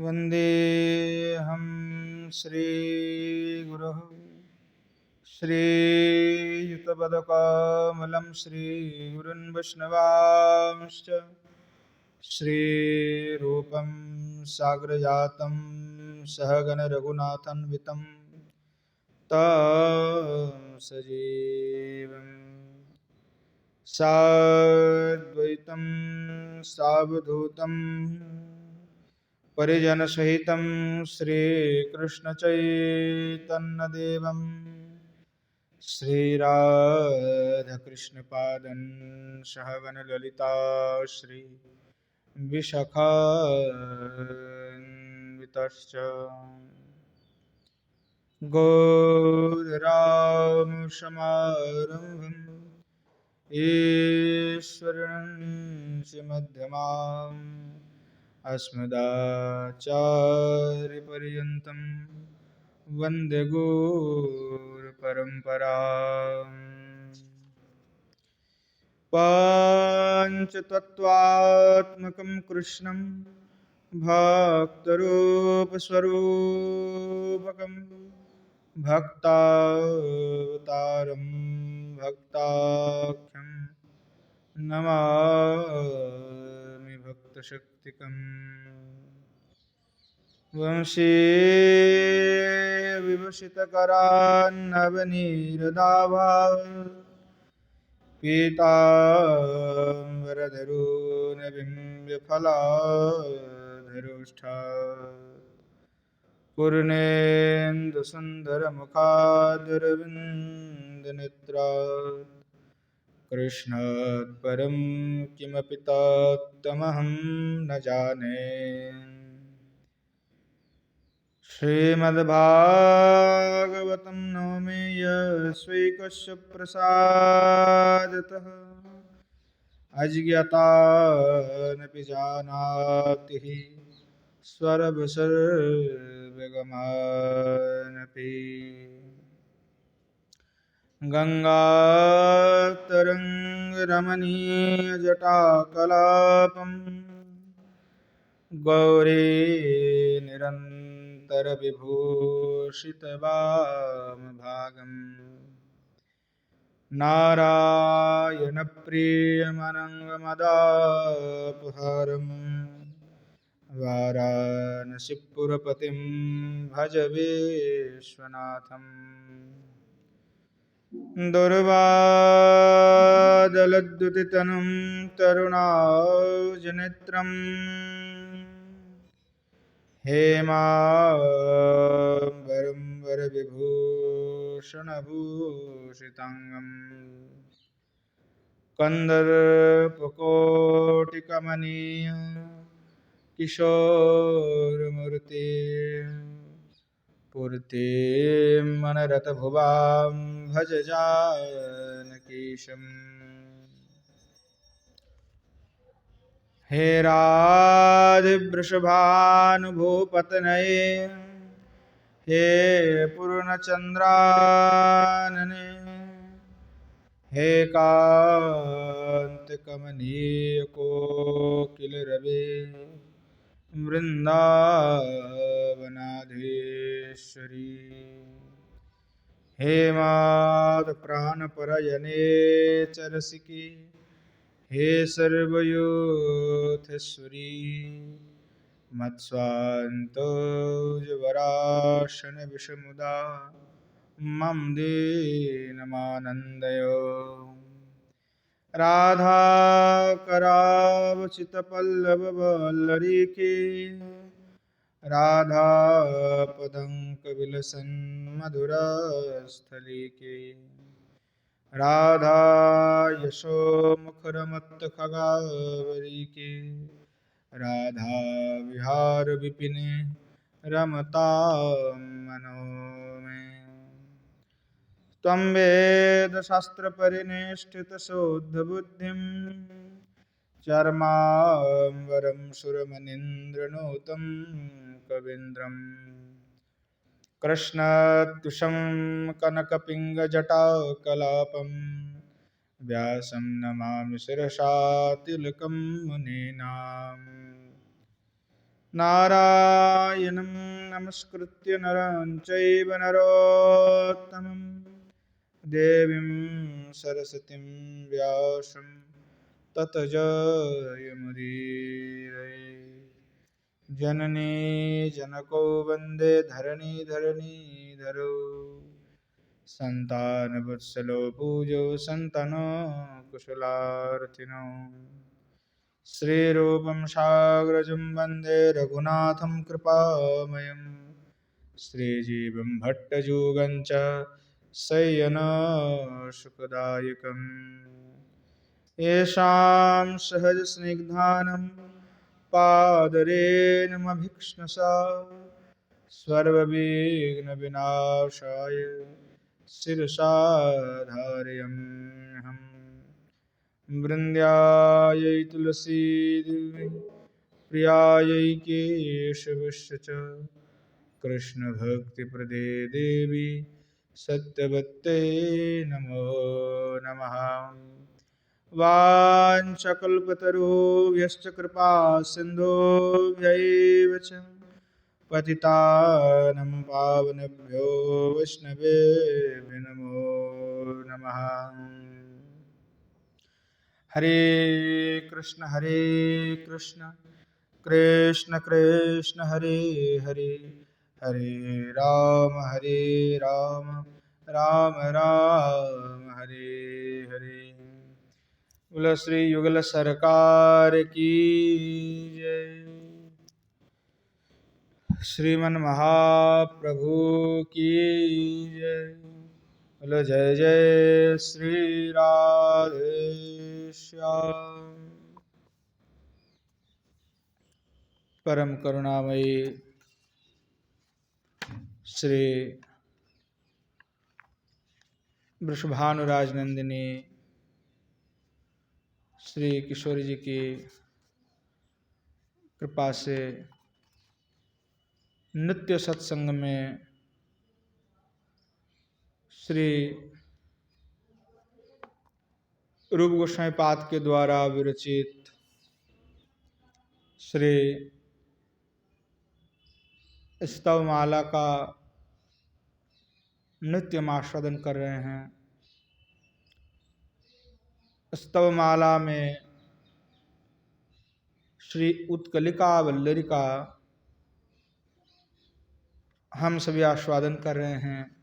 वन्देऽहं श्रीगुरुः श्रीयुतपदकमलं श्रीगुरुन् वैष्णवांश्च श्रीरूपं साग्रजातं सहगण रघुनाथान्वितं तं सजीवम् साद्वैतं सावधूतं परिजनसहितं श्रीकृष्णचैतन्यदेवं श्रीराधाकृष्णपादं सहगणललिता श्री विशाखान्वितश्च गौररामसमारम्भम् ईश्वरं अस्मदाचार्यपर्यन्तं वन्दे गुरुपरम्पराम् पाञ्चतत्त्वात्मकं कृष्णं भक्तरूपस्वरूपकं भक्तावतारं भक्ताख्यं नमामि भक्तशक्तिकम् वंशीविभूषितकरान्नवनीरदाभाव पीताम्बरधरोनबिम्बफलाधरोष्ठा पूर्णेन्दुसुन्दरमुखादरविन्दनेत्रा कृष्णात् परं किमपि तत्त्वमहं न जाने। श्रीमद्भागवतं नवमे यस्वैकस्य प्रसादतः अज्ञातानपि जानाति स्वरभसर्वगमानपि गङ्गातरङ्गरमणीयजटाकलापं गौरी निरन्तरविभूषितवामभागं नारायणप्रियमनङ्गमदापहारं वाराणसीपुरपतिं भज विश्वनाथम् दुर्वादलद्युतितनुं तरुणार्जुनेत्रं हेमाम्बरं वरविभूषणभूषिताङ्गं कन्दर्पकोटिकमनीय किशोरमूर्ति पूर्तिं मनरतभुवां भज जानकीशम्। हे राधिवृषभानुभूपतनये हे पूर्णचन्द्रानने हे कान्तिकमनीयकोकिलरवे वृन्दावनाधीश्वरी हे मातप्राणपरायणे च रसिके हे सर्वयोधेश्वरी मत्स्वान्तोजवराशनविषमुदा मम दीनमानन्दय राधाकरावचितपल्लववल्लरीके राधापदङ्कविलसन् मधुरस्थलीके राधा यशोमुखरमत्तखगावरीके राधा विहार विपिने रमतां मनोमे। त्वं वेदशास्त्रपरिनिष्ठितशुद्धबुद्धिं चर्माम्बरं सुरमनीन्द्रनूतं कवीन्द्रम् कृष्णत्वशं कनकपिङ्गजटाकलापं व्यासं नमामि शिरसा तिलकं मुनीनाम्। नारायणं नमस्कृत्य नरं चैव नरोत्तमं देवीं सरस्वतीं व्यासं ततो जयमुदीरये। जननी जनको वन्दे धरणीधरो सन्तानवत्सलो पूजो सन्तनो कुशलार्थिनो। श्रीरूपं साग्रजं वन्दे रघुनाथं कृपामयं श्रीजीवं भट्टजुगं च शय्यनसुखदायकम्। येषां सहजस्निग्धानं पादरेणुमभीक्ष्णसा सर्वविघ्नविनाशाय शिरसा धारयाम्यहम्। वृन्द्यायै तुलसीदेवी प्रियायै केशवस्य च कृष्णभक्तिप्रदे देवी सत्यवत्यै नमो नमः। वाञ्छकल्पतरुभ्यश्च कृपा सिन्धुभ्यैव च पतितानं पावनेभ्यो वैष्णवेभ्यो नमो नमः। हरे कृष्ण कृष्ण कृष्ण हरे हरे, हरे राम राम राम हरे हरे। बोलो श्री युगल सरकार की जय। श्रीमन महाप्रभु की जय। बोलो जय जय श्री राधे श्याम। परम करुणामयी श्री वृषभानुराज नंदिनी श्री किशोरी जी की कृपा से नित्य सत्संग में श्री रूप गोस्वामी पाद के द्वारा विरचित श्री स्तवमाला का नित्य आस्वादन कर रहे हैं। स्तवमाला में श्री उत्कलिका वल्लरी का हम सभी आस्वादन कर रहे हैं।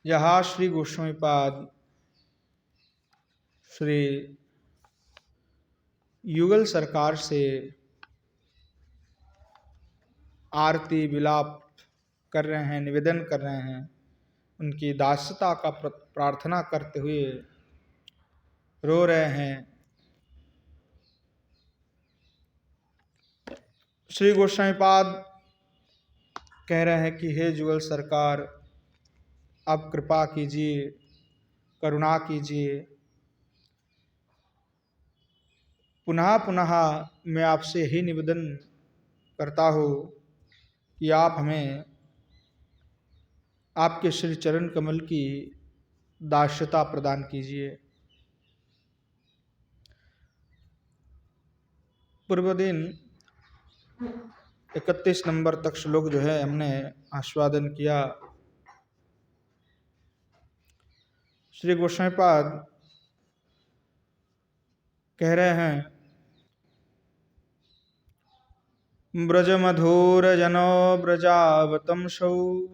यहाँ श्री गोस्वामी पाद श्री युगल सरकार से आरती विलाप कर रहे हैं, निवेदन कर रहे हैं, उनकी दासता का प्रार्थना करते हुए रो रहे हैं। श्री गोस्वामी पाद कह रहे हैं कि हे जुगल सरकार, आप कृपा कीजिए, करुणा कीजिए। पुनः पुनः मैं आपसे ही निवेदन करता हूँ कि आप हमें आपके श्री चरण कमल की दास्यता प्रदान कीजिए। पूर्व दिन 31 नंबर तक श्लोक जो है हमने आस्वादन किया। श्री गोस्वामी पाद कह रहे हैं, ब्रज मधुर जनो ब्रजावतंसौ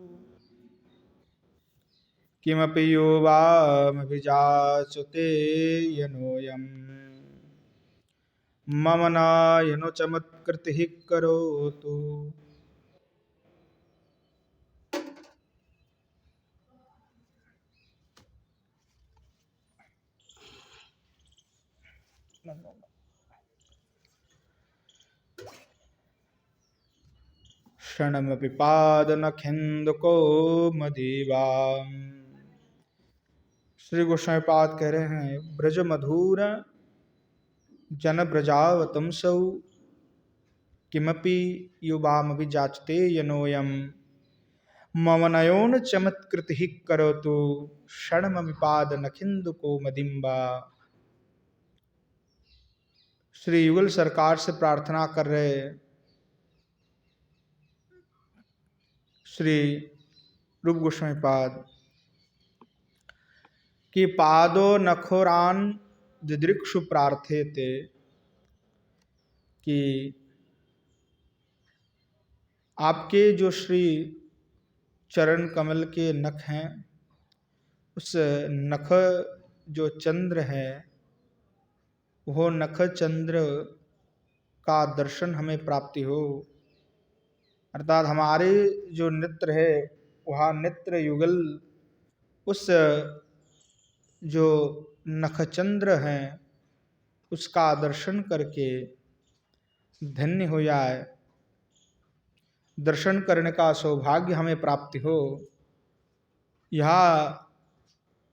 किमपि युवामभिजाचते यनोयम् मम नायनो चमत्कृतिः करोतु। क्षणमपि पादनखेन्दुको मदीवाम्। श्री गोस्वामी पाद कह रहे हैं, ब्रज मधुर जन ब्रजावतंसौ किमपि युवामपि जाचते यनोयम् मम नयोन चमत्कृतिः करोतु क्षणमपि पादनखेन्दुको मदिम्बा। श्री युगल सरकार से प्रार्थना कर रहे श्री रूप गोस्वामी पाद कि पादो नखोरान दिदृक्षु प्रार्थे थे, कि आपके जो श्री चरण कमल के नख हैं, उस नख जो चंद्र है, वो नख चंद्र का दर्शन हमें प्राप्ति हो। अर्थात हमारे जो नेत्र है वह नेत्र युगल उस जो नखचंद्र हैं उसका दर्शन करके धन्य हो जाए, दर्शन करने का सौभाग्य हमें प्राप्ति हो। यह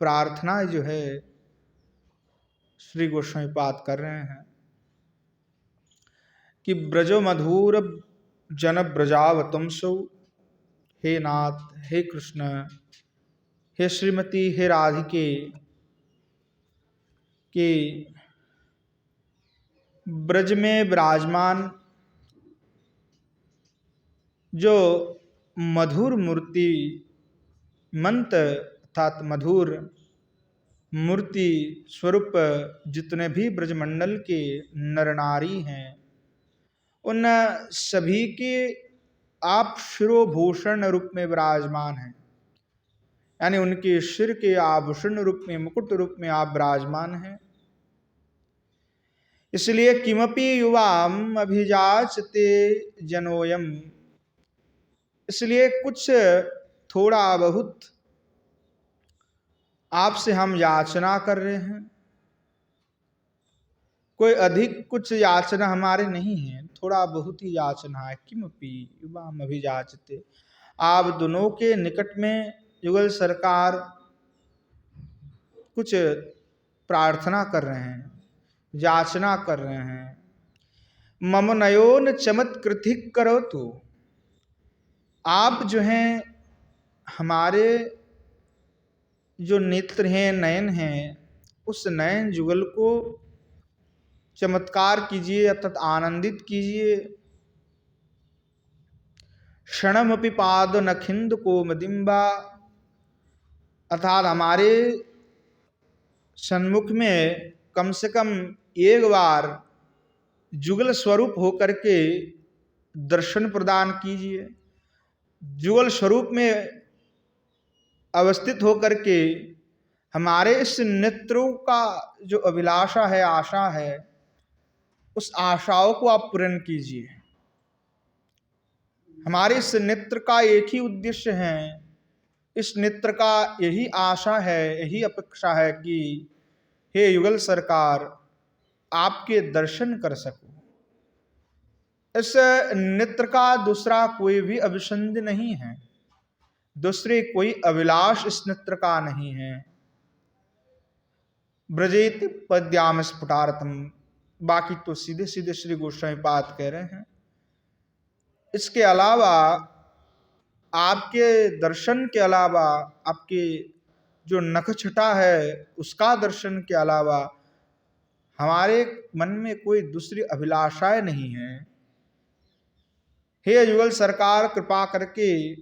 प्रार्थना जो है श्री गोस्वामी पाद कर रहे हैं कि ब्रजो मधुर जन ब्रजावतंसो, हे नाथ, हे कृष्ण, हे श्रीमती, हे राधिके, कि ब्रज में विराजमान जो मधुर मूर्ति मंत अर्थात मधुर मूर्ति स्वरूप जितने भी ब्रजमंडल के नर नारी हैं, उन सभी के आप शिरोभूषण रूप में विराजमान हैं, यानी उनके सिर के आभूषण रूप में, मुकुट रूप में आप विराजमान हैं। इसलिए किमपि युवाम अभिजाचते जनोयम, इसलिए कुछ थोड़ा बहुत आपसे हम याचना कर रहे हैं, कोई अधिक कुछ याचना हमारे नहीं है, थोड़ा बहुत ही याचना है। किमपि युवाम अभिजाचते, आप दोनों के निकट में युगल सरकार कुछ प्रार्थना कर रहे हैं, याचना कर रहे हैं। मम नयोन चमत्कृतिक करो, तो आप जो हैं हमारे जो नेत्र हैं, नयन हैं, उस नयन जुगल को चमत्कार कीजिए, अर्थात आनंदित कीजिए। क्षणमपि पाद नखिंद को मदिम्बा, अर्थात हमारे सन्मुख में कम से कम एक बार जुगल स्वरूप होकर के दर्शन प्रदान कीजिए। जुगल स्वरूप में अवस्थित होकर के हमारे इस नेत्रों का जो अभिलाषा है, आशा है, उस आशाओं को आप पूर्ण कीजिए। हमारे इस नेत्र का एक ही उद्देश्य है, इस नेत्र का यही आशा है, यही अपेक्षा है कि हे युगल सरकार, आपके दर्शन कर सकूं। इस नेत्र का दूसरा कोई भी अभिसंध नहीं है, दूसरे कोई अभिलाष इस नेत्र का नहीं है। ब्रजेत पद्याम स्फुटारतम, बाकी तो सीधे सीधे श्री गोस्वामी पाद कह रहे हैं। इसके अलावा आपके दर्शन के अलावा, आपके जो नख छटा है उसका दर्शन के अलावा हमारे मन में कोई दूसरी अभिलाषाएं नहीं है। हे युगल सरकार, कृपा करके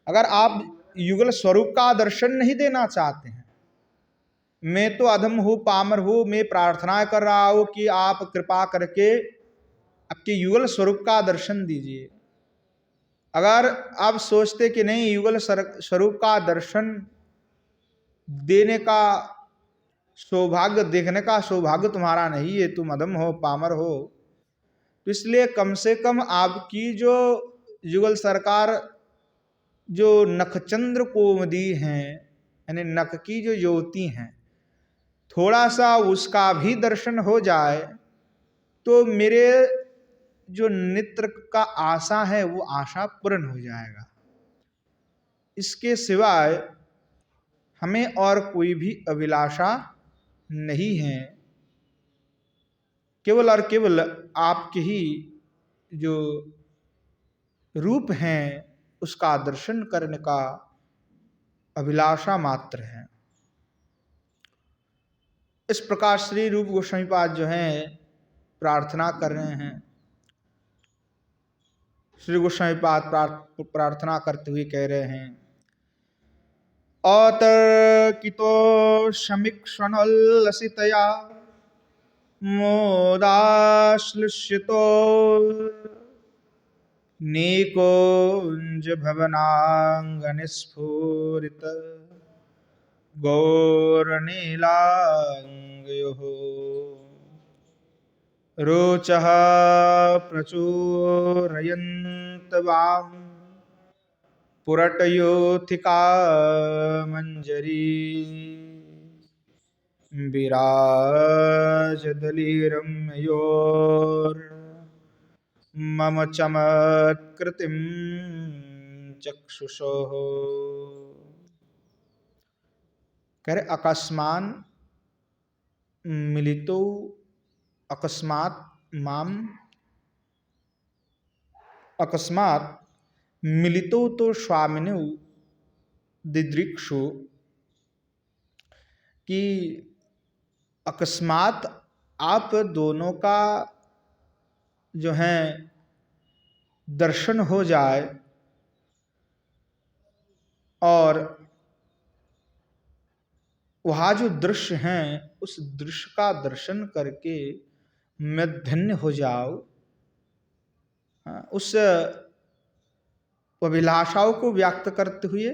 अगर आप युगल स्वरूप का दर्शन नहीं देना चाहते हैं, मैं तो अधम हूँ, पामर हूँ, मैं प्रार्थना कर रहा हूँ कि आप कृपा करके आपके युगल स्वरूप का दर्शन दीजिए। अगर आप सोचते कि नहीं, युगल स्वरूप का दर्शन देने का सौभाग्य, देखने का सौभाग्य तुम्हारा नहीं है, तुम अधम हो, पामर हो, तो इसलिए कम से कम आपकी जो युगल सरकार जो नखचंद्र कोमदी हैं, यानी नख की जो ज्योति हैं, थोड़ा सा उसका भी दर्शन हो जाए तो मेरे जो नेत्र का आशा है वो आशा पूर्ण हो जाएगा। इसके सिवाय हमें और कोई भी अभिलाषा नहीं है। केवल और केवल आपके ही जो रूप हैं उसका दर्शन करने का अभिलाषा मात्र है। इस प्रकार श्री रूप गोस्वामी पाद जो हैं प्रार्थना कर रहे हैं। श्री गोस्वामी पाद प्रार्थना करते हुए कह रहे हैं, अतर्कितो समीक्षणोल्लसितया मोदाश्लिष्यतो निकुञ्ज भवनाङ्गनिस्फुरित गौरनीलाङ्गयोः रोचः प्रचुरयन्तवां पुरटयोथिका मञ्जरी विराजदलिरम्योर्मम चमत्कृतिं चक्षुषोः। कह रहे अकस्मान मिलितो अकस्मात माम अकस्मात मिलितो तो स्वामिनु दिदृक्षु कि अकस्मात आप दोनों का जो है दर्शन हो जाए और वहाँ जो दृश्य हैं उस दृश्य का दर्शन करके मैं धन्य हो जाऊं, उस अभिलाषाओं को व्यक्त करते हुए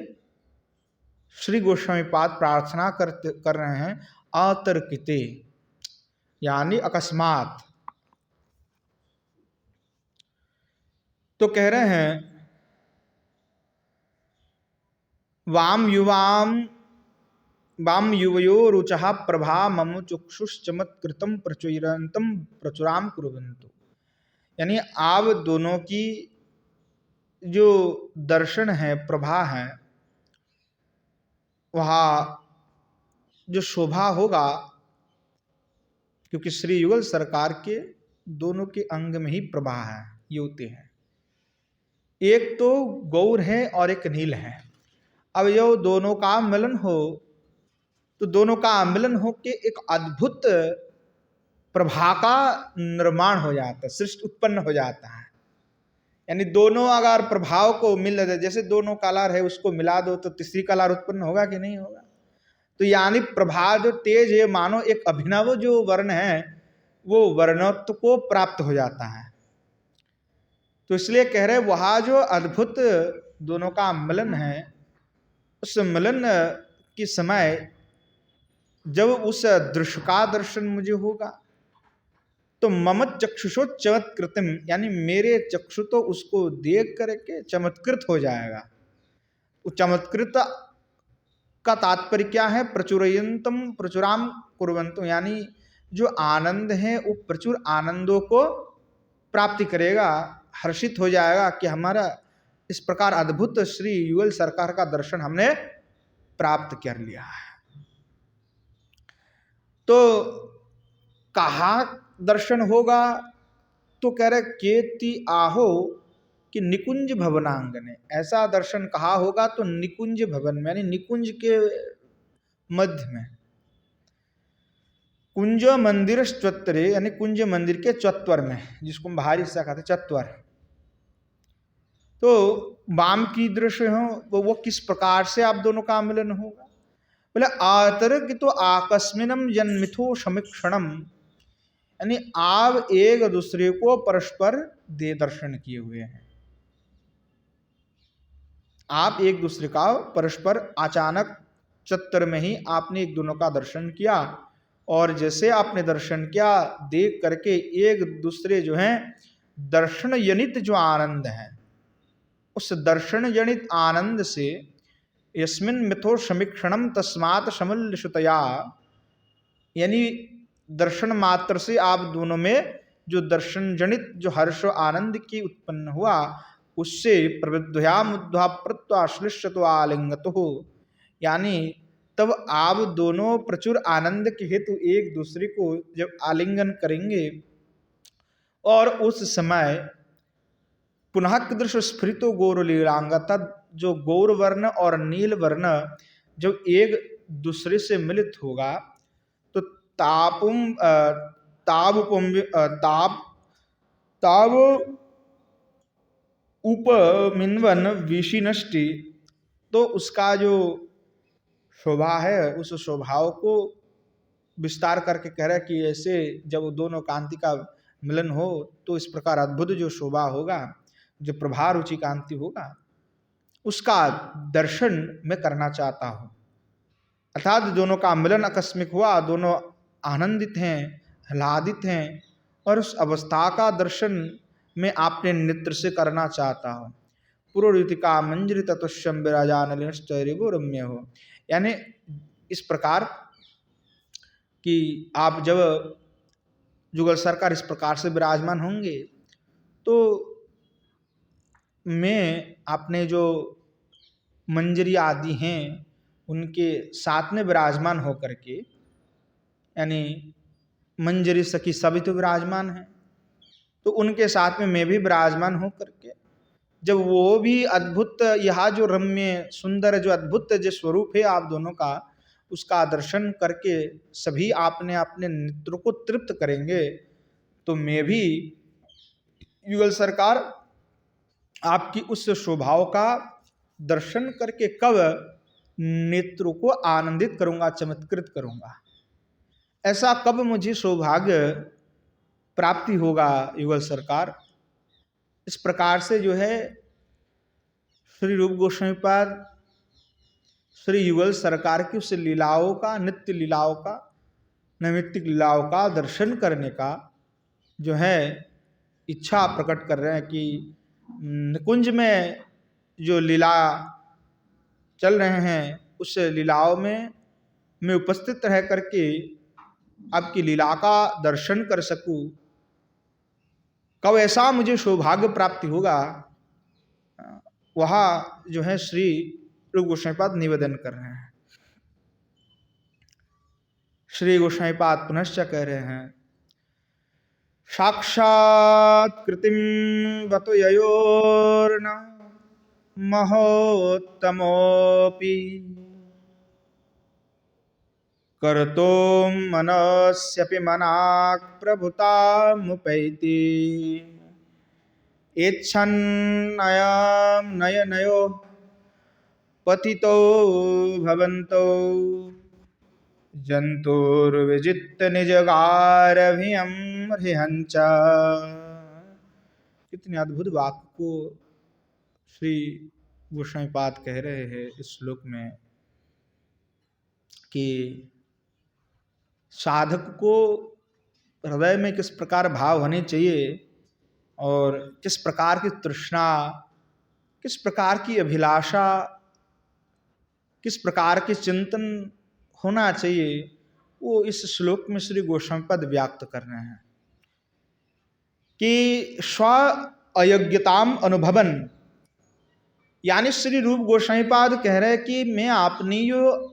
श्री गोस्वामी पाद प्रार्थना कर रहे हैं अतर्किते यानी अकस्मात। तो कह रहे हैं वाम युवयो रुचः प्रभा मम चक्षुश्चमत्कृतं प्रचुरन्तं प्रचुराम कुर्वन्तु। यानी आप दोनों की जो दर्शन है प्रभा है वहाँ जो शोभा होगा, क्योंकि श्री युगल सरकार के दोनों के अंग में ही प्रभा है, ये होते हैं। एक तो गौर है और एक नील है। अब जो दोनों का मिलन हो तो दोनों का मिलन हो के एक अद्भुत प्रभा का निर्माण हो जाता है, सृष्टि उत्पन्न हो जाता है। यानी दोनों अगर प्रभाव को मिल जाए, जैसे दोनों कलर है उसको मिला दो तो तीसरी कलर उत्पन्न होगा कि नहीं होगा। तो यानी प्रभा जो तेज है मानो एक अभिनव जो वर्ण है वो वर्णत्व को प्राप्त हो जाता है। तो इसलिए कह रहे वहाँ जो अद्भुत दोनों का मिलन है, उस मिलन के समय जब उस दृश्य का दर्शन मुझे होगा तो मम चक्षुषो चमत्कृतिम यानी मेरे चक्षु तो उसको देख करके चमत्कृत हो जाएगा। चमत्कृत का तात्पर्य क्या है? प्रचुरयंतम प्रचुराम कुर्वन्तु, यानी जो आनंद है वो प्रचुर आनंदों को प्राप्ति करेगा, हर्षित हो जाएगा कि हमारा इस प्रकार अद्भुत श्री युगल सरकार का दर्शन हमने प्राप्त कर लिया है। तो कहाँ दर्शन होगा? तो कह रहे केति आहो कि निकुंज भवनांगने, ऐसा दर्शन कहाँ होगा? तो निकुंज भवन में, यानी निकुंज के मध्य में। कुंज मंदिर चत्वरे यानी कुंज मंदिर के चत्वर में, जिसको हम बाहरी हिस्सा कहते चत्वर। तो वाम की दृश्य हो वो किस प्रकार से आप दोनों का मिलन होगा? बोले आतर्क तो आकस्मिनम जन्मिथो समीक्षणम, यानी आप एक दूसरे को परस्पर दे दर्शन किए हुए हैं। आप एक दूसरे का परस्पर अचानक चत्वर में ही आपने एक दोनों का दर्शन किया, और जैसे आपने दर्शन किया देख करके एक दूसरे जो है दर्शन जनित जो आनंद है, उस दर्शन जनित आनंद से यस्मिन मिथो समीक्षणम तस्मात् समल्यशुतया, यानी दर्शन मात्र से आप दोनों में जो दर्शन जनित जो हर्ष आनंद की उत्पन्न हुआ, उससे प्रविद्या मुद्धा प्रत्याश्लिष्यतो आलिंगतो हो, यानी तब आप दोनों प्रचुर आनंद के हेतु एक दूसरे को जब आलिंगन करेंगे और उस समय पुनः दृश्य स्फुरितो गौरलीलांग, तद जो गौर वर्ण और नील वर्ण जब एक दूसरे से मिलित होगा तो तापुम ताव ताप ताव उपमिन्वन विषिनष्टि, तो उसका जो शोभा है उस स्वभाव को विस्तार करके कह रहा है कि ऐसे जब दोनों कांति का मिलन हो तो इस प्रकार अद्भुत जो शोभा होगा, जो प्रभा रुचि कांति होगा, उसका दर्शन मैं करना चाहता हूं। अर्थात दोनों का मिलन आकस्मिक हुआ, दोनों आनंदित हैं, आह्लादित हैं, और उस अवस्था का दर्शन मैं आपने नेत्र से करना चाहता हूं। पुरोरितिका मंजरी तत्वश्यम विराजानलिनश्चरिवो रम्य हो, यानी इस प्रकार कि आप जब जुगल सरकार इस प्रकार से विराजमान होंगे तो मैं अपने जो मंजरी आदि हैं उनके साथ में विराजमान होकर के, यानी मंजरी सखी सभी तो विराजमान हैं, तो उनके साथ में मैं भी विराजमान होकर के जब वो भी अद्भुत यह जो रम्य सुंदर जो अद्भुत जो स्वरूप है आप दोनों का, उसका दर्शन करके सभी आपने अपने नेत्र को तृप्त करेंगे, तो मैं भी युगल सरकार आपकी उस स्वभाव का दर्शन करके कब नेत्रों को आनंदित करूंगा, चमत्कृत करूंगा। ऐसा कब मुझे सौभाग्य प्राप्ति होगा युगल सरकार। इस प्रकार से जो है श्री रूप गोस्वामी पाद श्री युगल सरकार की उस लीलाओं का, नित्य लीलाओं का, नैमित्तिक लीलाओं का दर्शन करने का जो है इच्छा प्रकट कर रहे हैं कि निकुंज में जो लीला चल रहे हैं उस लीलाओं में मैं उपस्थित रह करके आपकी लीला का दर्शन कर सकूं। कब ऐसा मुझे सौभाग्य प्राप्ति होगा, वह जो है श्री रूप गोस्वामी पाद निवेदन कर रहे हैं। श्री गोस्वामी पाद पुनश्च कह रहे हैं, साक्षात् कृतिम बत ययोर्न महोत्तमोऽपि कर्तो मनस्यपि मनाक् प्रभुतामुपैति एच्छन्नयं नयनयो पतितो भवन्तो जंतुर्विजित निजगारभियं हृहंच। कितने अद्भुत वाक्य को श्री गोस्वामी पाद कह रहे हैं इस श्लोक में कि साधक को हृदय में किस प्रकार भाव होने चाहिए और किस प्रकार की तृष्णा, किस प्रकार की अभिलाषा, किस प्रकार के चिंतन होना चाहिए, वो इस श्लोक में श्री गोस्वामी पद व्यक्त कर रहे हैं कि स्व अयोग्यताम अनुभवन, यानी श्री रूप गोस्वामी पाद कह रहे हैं कि मैं अपनी जो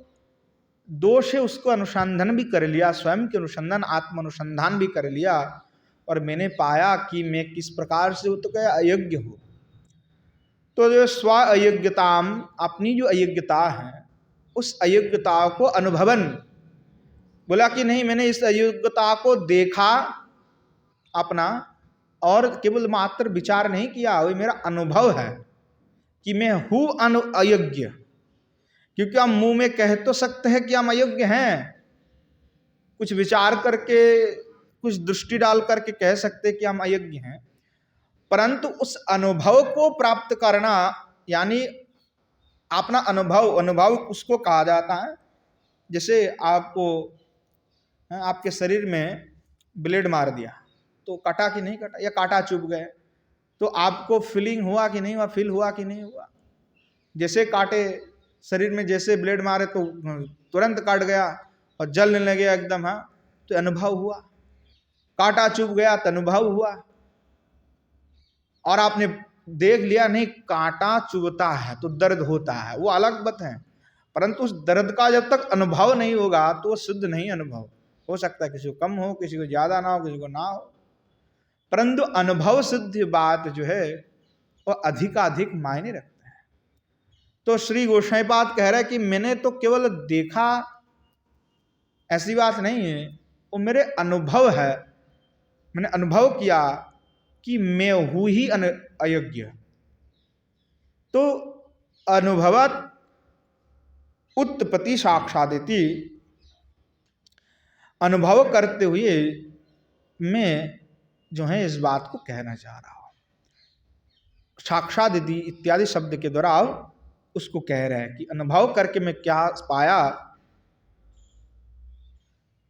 दोष है उसको अनुसंधान भी कर लिया, स्वयं के अनुसंधान, आत्म अनुसंधान भी कर लिया, और मैंने पाया कि मैं किस प्रकार से तो क्या अयोग्य हूँ। तो जो स्व अयोग्यताम, अपनी जो अयोग्यता है उस अयोग्यता को अनुभवन, बोला कि नहीं मैंने इस अयोग्यता को देखा अपना, और केवल मात्र विचार नहीं किया, वही मेरा अनुभव है कि मैं हूँ अयोग्य। क्योंकि हम मुंह में कह तो सकते हैं कि हम अयोग्य हैं, कुछ विचार करके, कुछ दृष्टि डाल करके कह सकते हैं कि हम अयोग्य हैं, परंतु उस अनुभव को प्राप्त करना, यानी अपना अनुभव उसको कहा जाता है। जैसे आपको आपके शरीर में ब्लेड मार दिया तो कटा कि नहीं कटा, या कांटा चुभ गए तो आपको फीलिंग हुआ कि नहीं हुआ, फील हुआ कि नहीं हुआ। जैसे काटे शरीर में, जैसे ब्लेड मारे तो तुरंत काट गया और जलने लगे एकदम, हाँ, तो अनुभव हुआ। कांटा चुभ गया तो अनुभव हुआ। और आपने देख लिया नहीं कांटा चुभता है तो दर्द होता है, वो अलग बात है, परंतु उस दर्द का जब तक अनुभव नहीं होगा तो वो शुद्ध नहीं अनुभव। हो सकता है किसी को कम हो, किसी को ज्यादा ना हो, किसी को ना हो, परंतु अनुभव सिद्ध बात जो है वो अधिकाधिक मायने रखते हैं। तो श्री गोस्वामी पाद कह रहा है कि मैंने तो केवल देखा, ऐसी बात नहीं है, वो मेरे अनुभव है मैंने अनुभव किया कि मैं हूं ही अयोग्य। तो अनुभवत उत्पत्ति साक्षादिति, अनुभव करते हुए मैं जो है इस बात को कहना चाह रहा हूं। साक्षादिति इत्यादि शब्द के द्वारा उसको कह रहे हैं कि अनुभव करके मैं क्या पाया।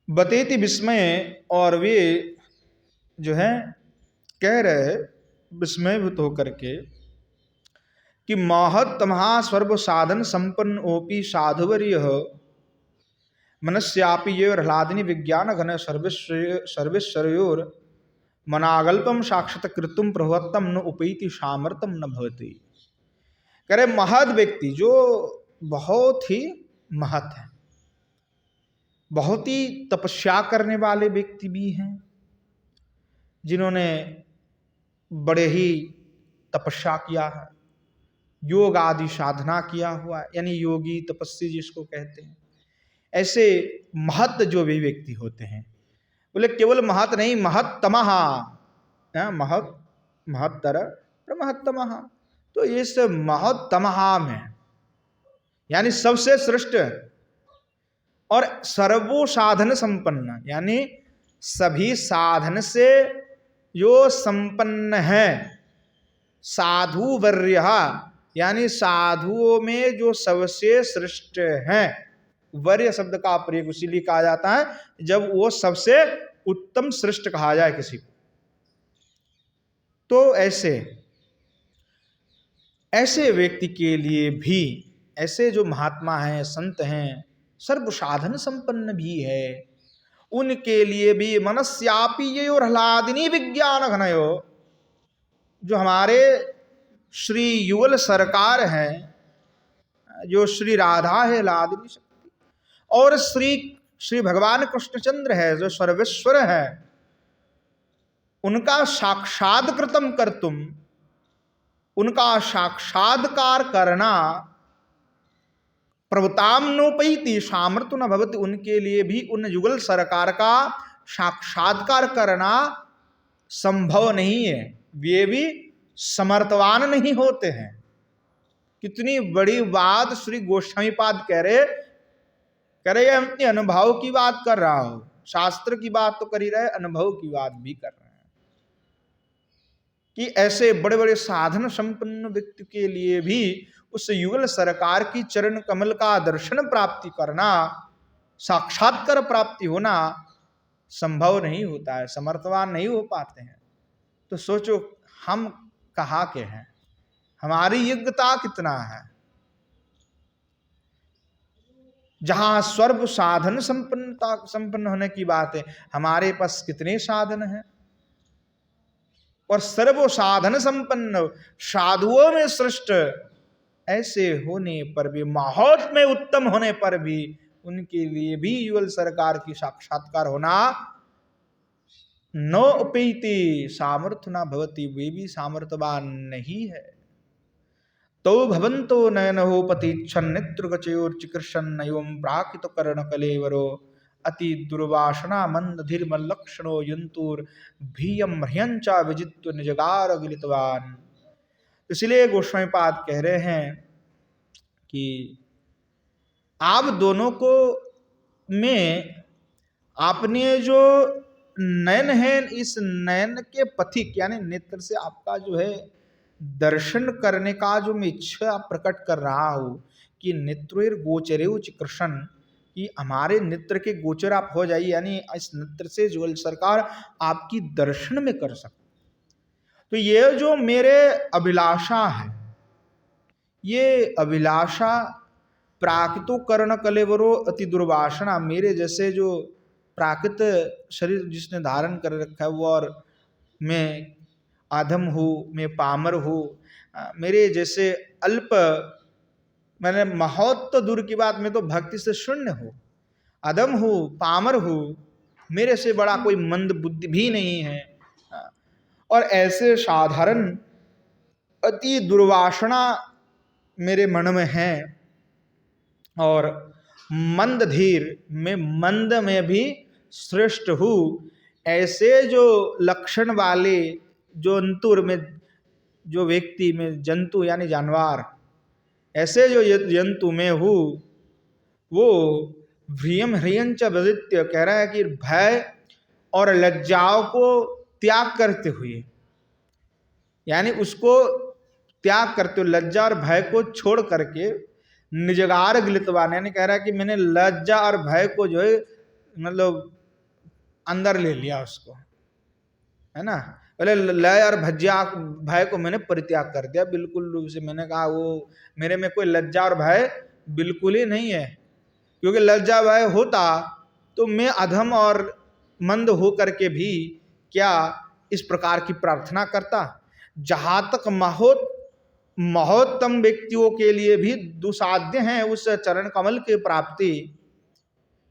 बतेती विस्मय, और वे जो है कह रहे हैं विस्मयभूत होकर के कि महत महास्वर्व साधन संपन्न ओपी साधुवर्य मनस्यापि ये ह्लादिनी विज्ञान घन सर्वेश्वरयोर मनागल्पम साक्षात कृतुम प्रभुत्तम न उपैति सामर्थ्यम न भवति। करे महद व्यक्ति जो बहुत ही महत है, बहुत ही तपस्या करने वाले व्यक्ति भी हैं, जिन्होंने बड़े ही तपस्या किया है, योग आदि साधना किया हुआ है, यानी योगी तपस्वी जिसको कहते हैं। ऐसे महत जो भी व्यक्ति होते हैं, बोले केवल महत नहीं, महत्तमः, महत महत्तर और महत्तमः। तो इस महत्तमः में यानी सबसे श्रेष्ठ और सर्वो साधन संपन्न, यानी सभी साधन से जो संपन्न है, साधु वर्य, यानी साधुओं में जो सबसे श्रेष्ठ है। वर्य शब्द का प्रयोग इसीलिए कहा जाता है जब वो सबसे उत्तम श्रेष्ठ कहा जाए किसी को। तो ऐसे व्यक्ति के लिए भी, ऐसे जो महात्मा हैं, संत हैं, सर्व साधन संपन्न भी है, उनके लिए भी मनस्यापि ये और ह्लादिनी विज्ञान घनयो, जो हमारे श्री युगल सरकार है, जो श्री राधा है लादिनी शक्ति, और श्री भगवान कृष्णचंद्र है जो सर्वेश्वर है, उनका साक्षात्कृतम कर्तुम, उनका साक्षात्कार करना, प्रभुताम नोपैति सामर्थ्य न भवति, उनके लिए भी उन युगल सरकार का साक्षात्कार करना संभव नहीं है, वे भी समर्थवान नहीं होते हैं। कितनी बड़ी बात श्री गोस्वामी पाद कह रहे हम अपने अनुभव की बात कर रहा हूं, शास्त्र की बात तो कर ही रहे, अनुभव की बात भी कर रहे हैं कि ऐसे बड़े बड़े साधन संपन्न व्यक्ति के लिए भी उस युगल सरकार की चरण कमल का दर्शन प्राप्ति करना, साक्षात्कार प्राप्ति होना संभव नहीं होता है, समर्थवान नहीं हो पाते हैं। तो सोचो हम कहाँ के हैं, हमारी योग्यता कितना है। जहां सर्व साधन संपन्न होने की बात है, हमारे पास कितने साधन हैं, और सर्व साधन संपन्न साधुओं में श्रेष्ठ ऐसे होने पर भी, माहौल में उत्तम होने पर भी, उनके लिए भी युगल सरकार की साक्षात्कार होना न उपैति सामर्थ्य न भवति, वे भी सामर्थ्यवान नहीं है। तो भवंतो नयन हो पतिच्छन नेत्रगचयोर चिकृषन एवं प्राकृत कर्ण कलेवरो अति दुर्वासना मंद धीर्म लक्षणो यंतुर भीयम ह्रियंचा विजित्व निजगार गिलितवान। इसलिए गोस्वामी पाद कह रहे हैं कि आप दोनों को में आपने जो नयन है, इस नयन के पथिक यानी नेत्र से आपका जो है दर्शन करने का जो मैं इच्छा प्रकट कर रहा हूं कि नेत्रोर गोचरेव चिकृषन, कि हमारे नेत्र के गोचर आप हो जाइए, यानी इस नेत्र से जो सरकार आपकी दर्शन में कर सकते। तो ये जो मेरे अभिलाषा है, ये अभिलाषा प्राकृतो कर्ण कलेवरो अति दुर्वासना, मेरे जैसे जो प्राकृत शरीर जिसने धारण कर रखा है वो, और मैं आधम हूँ, मैं पामर हूँ, मेरे जैसे अल्प, मैंने महत्व तो दूर की बात, मैं तो भक्ति से शून्य हूँ, अधम हूँ, पामर हूँ, मेरे से बड़ा कोई मंद बुद्धि भी नहीं है, और ऐसे साधारण अति दुर्वासना मेरे मन में है, और मंद धीर, मैं मंद में भी श्रेष्ठ हूँ, ऐसे जो लक्षण वाले जो अंतुर में, जो व्यक्ति में, जंतु यानी जानवर, ऐसे जो जंतु में हूँ, वो भ्रियम ह्रियंच विदित्य, कह रहा है कि भय और लज्जाओं को त्याग करते हुए, यानी उसको त्याग करते हुए, लज्जा और भय को छोड़ करके निजगार गिलितवान, यानी कह रहा है कि मैंने लज्जा और भय को जो है मतलब अंदर ले लिया उसको, है ना। पहले लय और भज्या भय को मैंने परित्याग कर दिया बिल्कुल रूप से। मैंने कहा वो मेरे में कोई लज्जा और भय बिल्कुल ही नहीं है, क्योंकि लज्जा भय होता तो मैं अधम और मंद हो करके भी क्या इस प्रकार की प्रार्थना करता। जहां तक महोत्तम व्यक्तियों के लिए भी दुसाध्य है उस चरण कमल की प्राप्ति,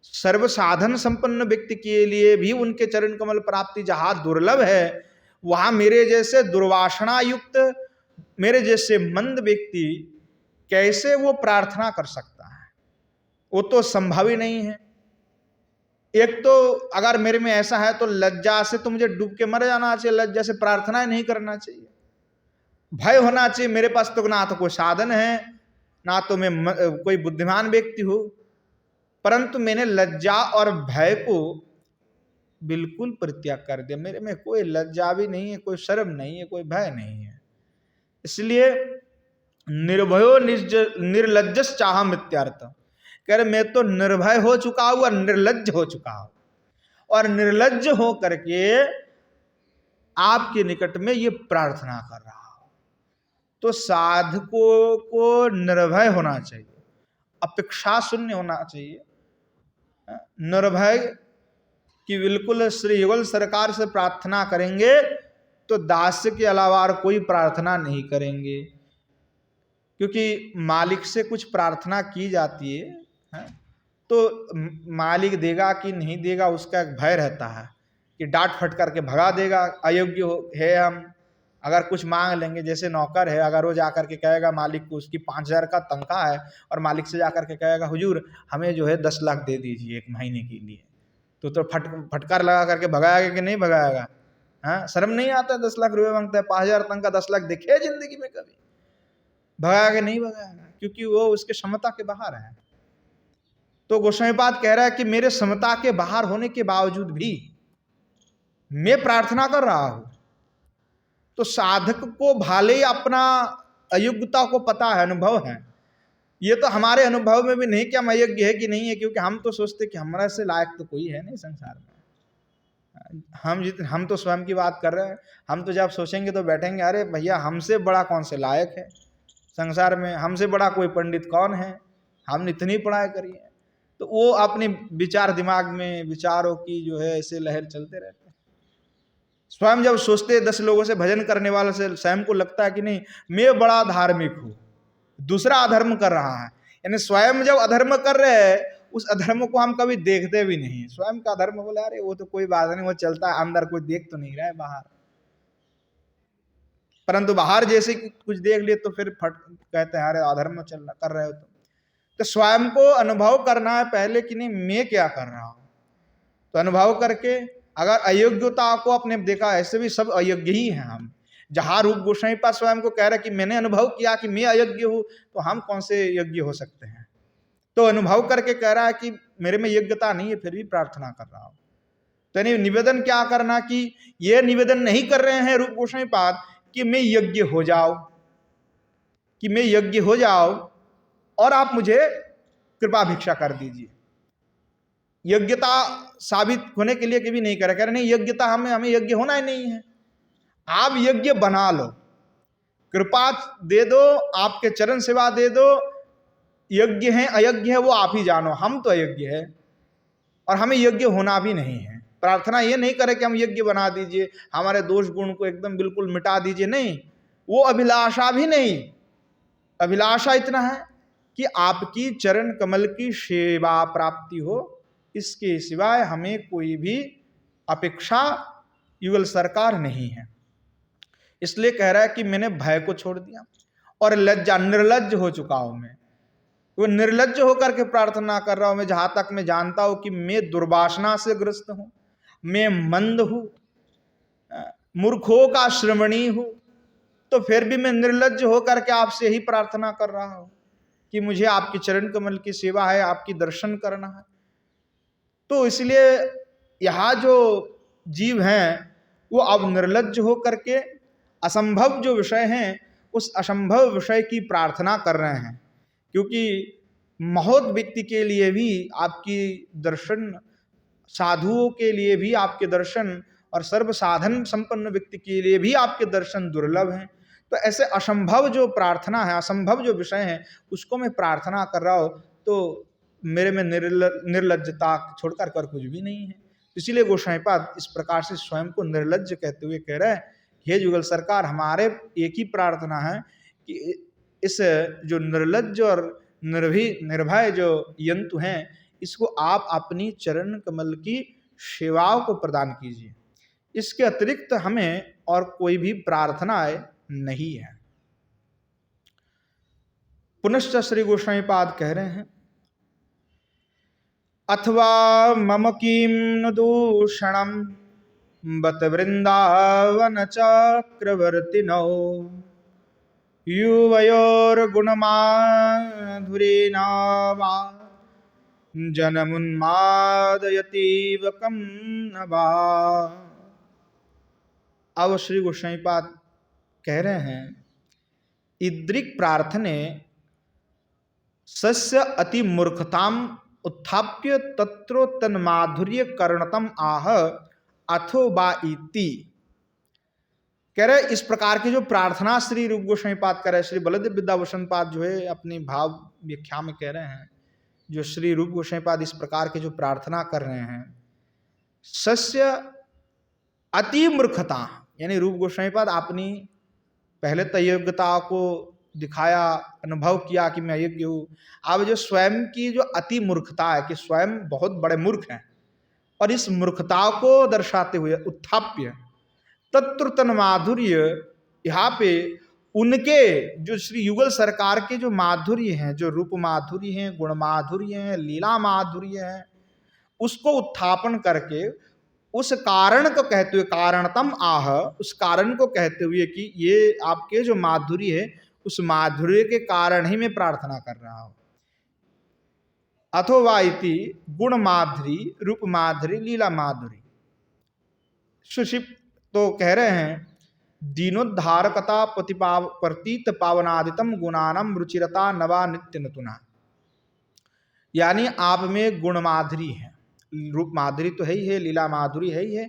सर्व साधन संपन्न व्यक्ति के लिए भी उनके चरण कमल प्राप्ति जहां दुर्लभ है, वहां मेरे जैसे दुर्वासना युक्त, मेरे जैसे मंद व्यक्ति कैसे वो प्रार्थना कर सकता है? वो तो संभव ही नहीं है। एक तो अगर मेरे में ऐसा है तो लज्जा से तो मुझे डूब के मर जाना चाहिए, लज्जा से प्रार्थना नहीं करना चाहिए। भय होना चाहिए मेरे पास, तो ना तो कोई साधन है, ना तो मैं कोई बुद्धिमान व्यक्ति हूं, परंतु मैंने लज्जा और भय को बिल्कुल परित्याग कर दिया। मेरे में कोई लज्जा भी नहीं है, कोई शर्म नहीं है, कोई भय नहीं है। इसलिए निर्भयो निर्लज्जस चाहम इत्यर्थ, कह रहे मैं तो निर्भय हो चुका हूं और निर्लज्ज हो चुका हूं, और निर्लज्ज हो करके आपके निकट में ये प्रार्थना कर रहा हूं। तो साधकों को निर्भय होना चाहिए, अपेक्षा शून्य होना चाहिए, निर्भय कि बिल्कुल श्री युगल सरकार से प्रार्थना करेंगे तो दास के अलावा और कोई प्रार्थना नहीं करेंगे, क्योंकि मालिक से कुछ प्रार्थना की जाती है तो मालिक देगा कि नहीं देगा उसका एक भय रहता है कि डांट फट करके भगा देगा, अयोग्य है हम। अगर कुछ मांग लेंगे, जैसे नौकर है, अगर वो जाकर के कहेगा मालिक को उसकी 5,000 का तनख्वाह है और मालिक से जाकर के कहेगा हुजूर हमें जो है 10 लाख दे दीजिए 1 महीने के लिए, तो फटकार लगा करके भगाएगा कि नहीं भगाएगा? हाँ, शर्म नहीं आता? 10 लाख रुपए मांगता है, 5,000 तनख्वाह, 10 लाख देखे जिंदगी में कभी? भगाएगा नहीं भगाएगा, क्योंकि वो उसके क्षमता के बाहर है। तो गोस्वामीपाद कह रहा है कि मेरे क्षमता के बाहर होने के बावजूद भी मैं प्रार्थना कर रहा हूं। तो साधक को भाले ही अपना अयोग्यता को पता है, अनुभव है। ये तो हमारे अनुभव में भी नहीं कि हम अयोग्य है कि नहीं है, क्योंकि हम तो सोचते कि हमारे से लायक तो कोई है नहीं संसार में। हम तो स्वयं की बात कर रहे हैं। हम तो जब सोचेंगे तो बैठेंगे, अरे भैया हमसे बड़ा कौन से लायक है संसार में, हमसे बड़ा कोई पंडित कौन है, हमने इतनी पढ़ाई करी है। तो वो अपने विचार, दिमाग में विचारों की जो है ऐसे लहर चलते रहते हैं। स्वयं जब सोचते 10 लोगों से भजन करने वाले से स्वयं को लगता है कि नहीं मैं बड़ा धार्मिक हूं, दूसरा अधर्म कर रहा है, यानी स्वयं जब अधर्म कर रहे हैं उस अधर्म को हम कभी देखते भी नहीं। स्वयं का अधर्म बोले अरे वो तो कोई बात नहीं, वो चलता है, अंदर कोई देख तो नहीं रहा है बाहर, परंतु बाहर जैसे कुछ देख लिए तो फिर कहते हैं अरे अधर्म चल रहा कर रहे हो। तो स्वयं को अनुभव करना है पहले कि नहीं मैं क्या कर रहा हूं। तो अनुभव करके अगर अयोग्यता को आपने देखा, ऐसे भी सब अयोग्य ही हैं हम। जहां रूप गोस्वामी पास स्वयं को कह रहा है कि मैंने अनुभव किया कि मैं अयोग्य हूं, तो हम कौन से योग्य हो सकते हैं? तो अनुभव करके कह रहा है कि मेरे में योग्यता नहीं है, फिर भी प्रार्थना कर रहा हूं। तो यानी निवेदन क्या करना कि ये निवेदन नहीं कर रहे हैं रूप गोस्वामी पाद कि मैं यज्ञ हो जाऊं, कि मैं यज्ञ हो जाऊं और आप मुझे कृपा भिक्षा कर दीजिए। योग्यता साबित होने के लिए कभी नहीं कह रहे नहीं योग्यता हमें यज्ञ होना ही नहीं है, आप यज्ञ बना लो, कृपा दे दो, आपके चरण सेवा दे दो। यज्ञ है अयज्ञ है वो आप ही जानो, हम तो अयज्ञ है और हमें यज्ञ होना भी नहीं है। प्रार्थना ये नहीं करे कि हम यज्ञ बना दीजिए, हमारे दोष गुण को एकदम बिल्कुल मिटा दीजिए, नहीं, वो अभिलाषा भी नहीं। अभिलाषा इतना है कि आपकी चरण कमल की सेवा प्राप्ति हो, इसके सिवाय हमें कोई भी अपेक्षा युगल सरकार नहीं है। इसलिए कह रहा है कि मैंने भय को छोड़ दिया और लज्जा, निर्लज्ज हो चुका हूं मैं। वो निर्लज्ज होकर के प्रार्थना कर रहा हूं मैं, जहां तक मैं जानता हूं कि मैं दुर्वासना से ग्रस्त हूं। मैं मंद हूँ, मूर्खों का श्रमणी हूँ, तो फिर भी मैं निर्लज्ज होकर के आपसे ही प्रार्थना कर रहा हूँ कि मुझे आपके चरण कमल की सेवा है, आपकी दर्शन करना है। तो इसलिए यहाँ जो जीव हैं वो अब निर्लज्ज हो करके असंभव जो विषय हैं उस असंभव विषय की प्रार्थना कर रहे हैं, क्योंकि महोत व्यक्ति के लिए भी आपकी दर्शन, साधुओं के लिए भी आपके दर्शन, और सर्व साधन संपन्न व्यक्ति के लिए भी आपके दर्शन दुर्लभ हैं। तो ऐसे असंभव जो प्रार्थना है, असंभव जो विषय है, उसको मैं प्रार्थना कर रहा हूँ, तो मेरे में निर्लज्जता छोड़कर कर कुछ भी नहीं है। इसीलिए गोसाईपाद इस प्रकार से स्वयं को निर्लज्ज कहते हुए कह रहे हैं, हे जुगल सरकार, हमारे एक ही प्रार्थना है कि इस जो निर्लज्ज और निर्भय जो यंतु हैं, इसको आप अपनी चरण कमल की सेवाओं को प्रदान कीजिए। इसके अतिरिक्त हमें और कोई भी प्रार्थनाएं नहीं है। पुनश्च श्री गोसाईपाद कह रहे हैं, अथवा मम किम न दूषणम बत वृंदावन चक्रवर्तिनो युवयोर्गुणमाधुरेण वा जनमुन्मादयतीव कम न वा। अब श्री गोसाईपाद कह रहे हैं, इद्रिक प्रार्थने सस्य अति मूर्खताम उत्थाप्य तत्रो तन्माधुर्य कर्णतम आह अथो बा इति। कह रहे इस प्रकार की जो प्रार्थना श्री रूप गोसाईपाद कर रहे, श्री बलदेव विद्याभूषण पाद जो है अपनी भाव व्याख्या में कह रहे हैं, जो श्री रूप गोसाईपाद इस प्रकार की जो प्रार्थना कर रहे हैं, सस्य अति मूर्खता, यानी रूप गोसाईपाद अपनी पहले तो योग्यता को दिखाया, अनुभव किया कि मैं योग्य हूँ। अब जो स्वयं की जो अति मूर्खता है कि स्वयं बहुत बड़े मूर्ख हैं, और इस मूर्खता को दर्शाते हुए उत्थाप्य तत्र तन माधुर्य, यहाँ पे उनके जो श्री युगल सरकार के जो माधुर्य हैं, जो रूप माधुर्य हैं, गुण माधुर्य हैं, लीला माधुर्य हैं, उसको उत्थापन करके उस कारण को कहते हुए, कारणतम आह, उस कारण को कहते हुए कि ये आपके जो माधुर्य है, उस माधुर्य के कारण ही मैं प्रार्थना कर रहा हूं। अथवा इति गुण माधुरी, रूप माधुरी, लीला माधुरी। सुषिप्त तो कह रहे हैं, दीनोद्धारकता प्रतीत पावनादितम गुणानम रुचिरता नवा नित्य नतुना। यानी आप में गुण माधुरी है, रूप माधुरी तो है ही है, लीला माधुरी है ही है,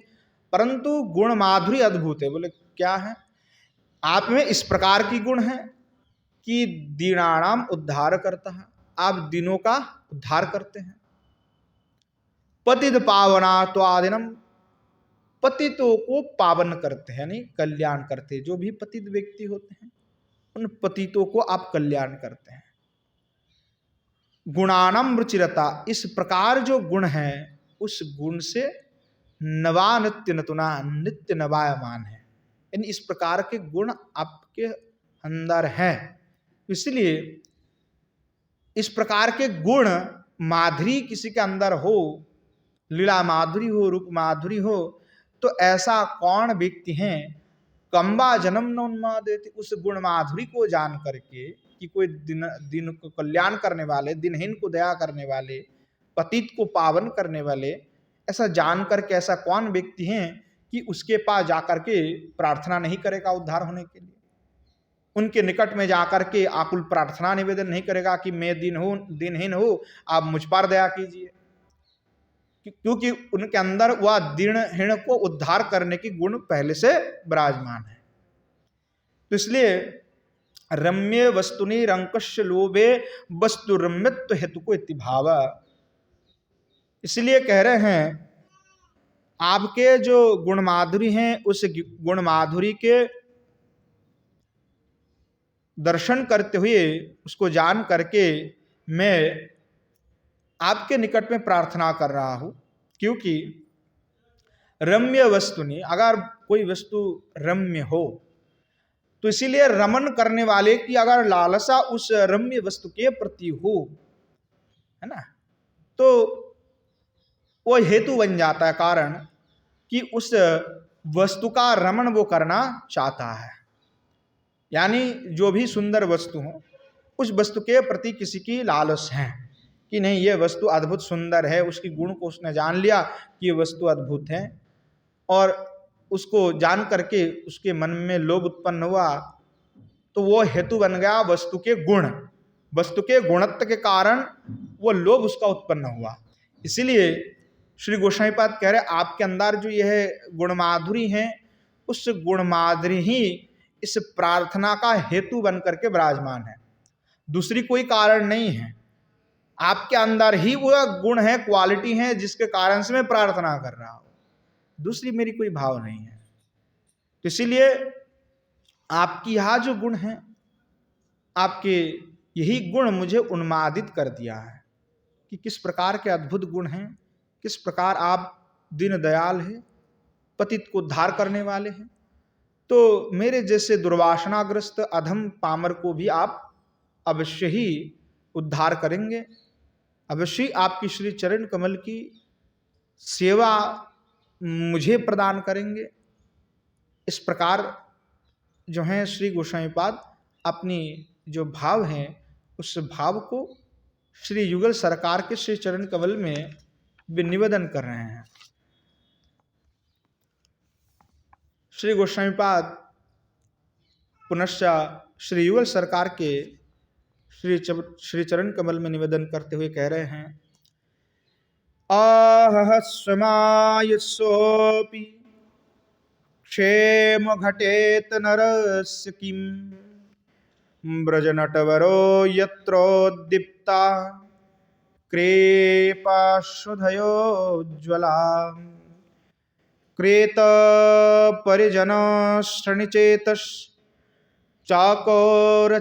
परंतु गुण माधुरी अद्भुत है। बोले क्या है? आप में इस प्रकार की गुण है कि दीनानाम उद्धार करता है, आप दिनों का उद्धार करते हैं। पतित पावना तो आदिनम, पतितों को पावन करते हैं, यानी कल्याण करते हैं। जो भी पतित व्यक्ति होते हैं उन पतितों को आप कल्याण करते हैं। गुणानम रुचिरता, इस प्रकार जो गुण है उस गुण से नवा नित्य नतुना, नित्य नवायमान है, यानी इस प्रकार के गुण आपके अंदर हैं। इसलिए इस प्रकार के गुण माधुरी किसी के अंदर हो, लीला माधुरी हो, रूप माधुरी हो, तो ऐसा कौन व्यक्ति है कम्बा जन्म न उन्मादेति, उस गुण माधुरी को जान करके कि कोई दिन को कल्याण करने वाले, दिनहीन को दया करने वाले, पतित को पावन करने वाले, ऐसा जान करके ऐसा कौन व्यक्ति है कि उसके पास जाकर के प्रार्थना नहीं करेगा उद्धार होने के लिए, उनके निकट में जाकर के आकुल प्रार्थना निवेदन नहीं करेगा कि मैं दिनहीन हूं, आप मुझ पर दया कीजिए, क्योंकि उनके अंदर वह दीनहीन को उद्धार करने की गुण पहले से विराजमान है। तो इसलिए रम्य वस्तुनि रंकस्य लोभे वस्तु रम्यत्व हेतु को इति भाव, इसलिए कह रहे हैं आपके जो गुण माधुरी हैं उस गुण माधुरी के दर्शन करते हुए, उसको जान करके मैं आपके निकट में प्रार्थना कर रहा हूं, क्योंकि रम्य वस्तुनि, अगर कोई वस्तु रम्य हो तो इसीलिए रमन करने वाले की अगर लालसा उस रम्य वस्तु के प्रति हो, है ना, तो वो हेतु बन जाता है, कारण कि उस वस्तु का रमण वो करना चाहता है। यानी जो भी सुंदर वस्तु हो उस वस्तु के प्रति किसी की लालच है कि नहीं ये वस्तु अद्भुत सुंदर है, उसकी गुण को उसने जान लिया कि ये वस्तु अद्भुत है और उसको जान करके उसके मन में लोभ उत्पन्न हुआ, तो वो हेतु बन गया वस्तु के गुण, वस्तु के गुणत्व के कारण वो लोभ उसका उत्पन्न हुआ। इसीलिए श्री गोसाईपाद कह रहे आपके अंदर जो यह गुण माधुरी है उस गुण माधुरी ही इस प्रार्थना का हेतु बन करके विराजमान है, दूसरी कोई कारण नहीं है। आपके अंदर ही वो गुण है, क्वालिटी है जिसके कारण से मैं प्रार्थना कर रहा हूं, दूसरी मेरी कोई भाव नहीं है। तो इसीलिए आपकी यह जो गुण है, आपके यही गुण मुझे उन्मादित कर दिया है कि किस प्रकार के अद्भुत गुण हैं, किस प्रकार आप दीन दयाल हैं, पतित को उद्धार करने वाले हैं। तो मेरे जैसे दुर्वासनाग्रस्त अधम पामर को भी आप अवश्य ही उद्धार करेंगे, अवश्य आपकी श्री चरण कमल की सेवा मुझे प्रदान करेंगे। इस प्रकार जो है श्री गोसाईपाद अपनी जो भाव हैं उस भाव को श्री युगल सरकार के श्री चरण कमल में निवेदन कर रहे हैं। श्री गोसाईपाद पुनश्च श्री युगल सरकार के श्री चरण कमल में निवेदन करते हुए कह रहे हैं, आह समायसोऽपि क्षेम घटेत नरस्य किम ब्रजनटवरो यत्रोद्दीप्ता कृपाशुधयोज्ज्वला क्रेत परिजन श्रणिचेतस चाकोरचामत्कृतिर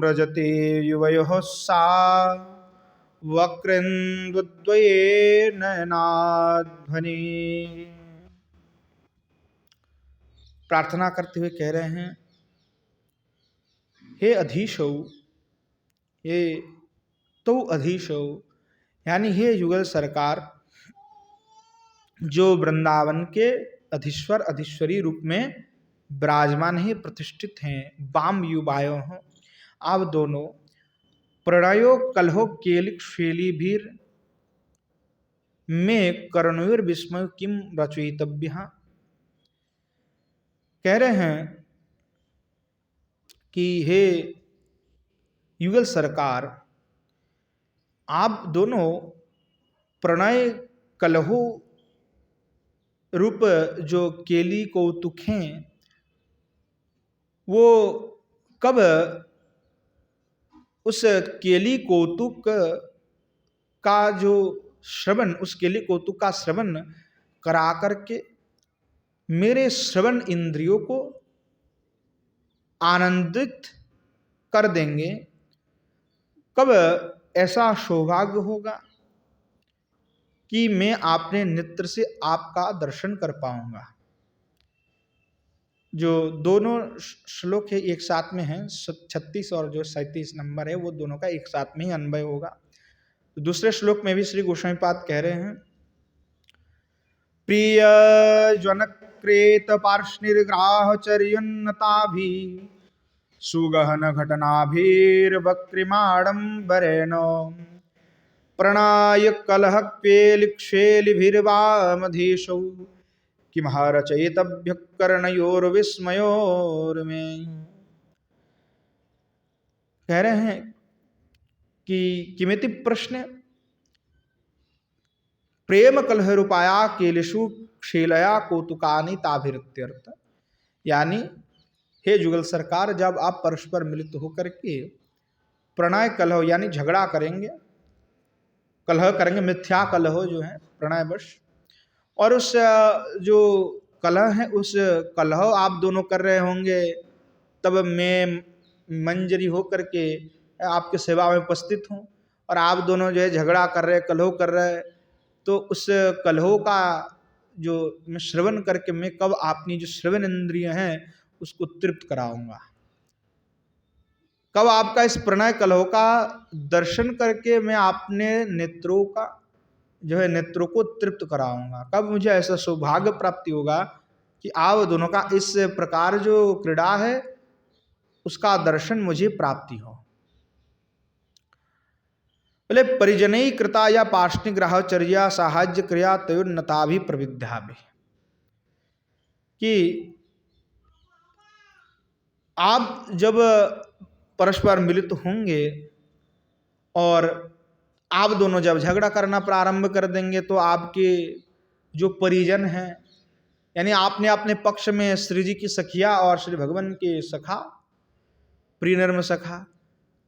व्रजते युवयोः सा वक्रेन्दुद्वये नयनाध्वनि। प्रार्थना करते हुए कह रहे हैं, हे अधीशौ, हे तो अधीशौ, यानी हे युगल सरकार जो वृंदावन के अधीश्वर अधीश्वरी रूप में विराजमान ही प्रतिष्ठित हैं, वाम युवायो हो, आप दोनों प्रणयो कलहो केलिक शैली भीर में कर्णवीर विस्मय किम रचयितव्य। कह रहे हैं कि हे युगल सरकार, आप दोनों प्रणय कलहो रूप जो केली कौतुक हैं वो कब उस केली कौतुक का जो श्रवण, उस केली कौतुक का श्रवण करा करके मेरे श्रवण इंद्रियों को आनंदित कर देंगे, कब ऐसा सौभाग्य होगा कि मैं अपने नेत्र से आपका दर्शन कर पाऊंगा। जो दोनों श्लोक है एक साथ में है, 36 और जो 37 नंबर है वो दोनों का एक साथ में ही अन्वय होगा। तो दूसरे श्लोक में भी श्री गोसाईपाद कह रहे हैं, प्रिय जनक्रेत पार्ष्णिर्ग्राह चर्यन्नताभि सुगहन घटनाभिर्वक्रिमाडंबरेण प्रणाय कलह पेलिक्षेलिभिर्वामधीशौ किमह रचयितभ्यः कर्णयोर्विस्मयोर्मे। कह रहे हैं कि किमिति प्रश्न प्रेम कलह रूपाया केलिषु क्षेलया कौतुकानि ताभिरित्यर्थ। यानी हे जुगल सरकार, जब आप परस्पर मिलित होकर के प्रणय कलह यानी झगड़ा करेंगे, कलह करेंगे, मिथ्या कलह जो है प्रणयवश, और उस जो कलह है उस कलह आप दोनों कर रहे होंगे, तब मैं मंजरी हो करके आपके सेवा में उपस्थित हूँ और आप दोनों जो है झगड़ा कर रहे, कलह कर रहे, तो उस कलह का जो मैं श्रवण करके मैं कब अपनी जो श्रवण इंद्रिय हैं उसको तृप्त कराऊंगा, कब आपका इस प्रणय कलह का दर्शन करके मैं अपने नेत्रों का जो है नेत्रों को तृप्त कराऊंगा, कब मुझे ऐसा सौभाग्य प्राप्ति होगा कि आप दोनों का इस प्रकार जो क्रीड़ा है उसका दर्शन मुझे प्राप्ति हो। बोले परिजनई कृता या पार्ष्णिग्रह चर्या साहाज्य क्रिया तयोन्नता भी प्रविद्या भी, कि आप जब परस्पर मिलित होंगे और आप दोनों जब झगड़ा करना प्रारंभ कर देंगे तो आपके जो परिजन हैं, यानी आपने अपने पक्ष में श्री जी की सखिया और श्री भगवान के सखा प्रियनर्म सखा,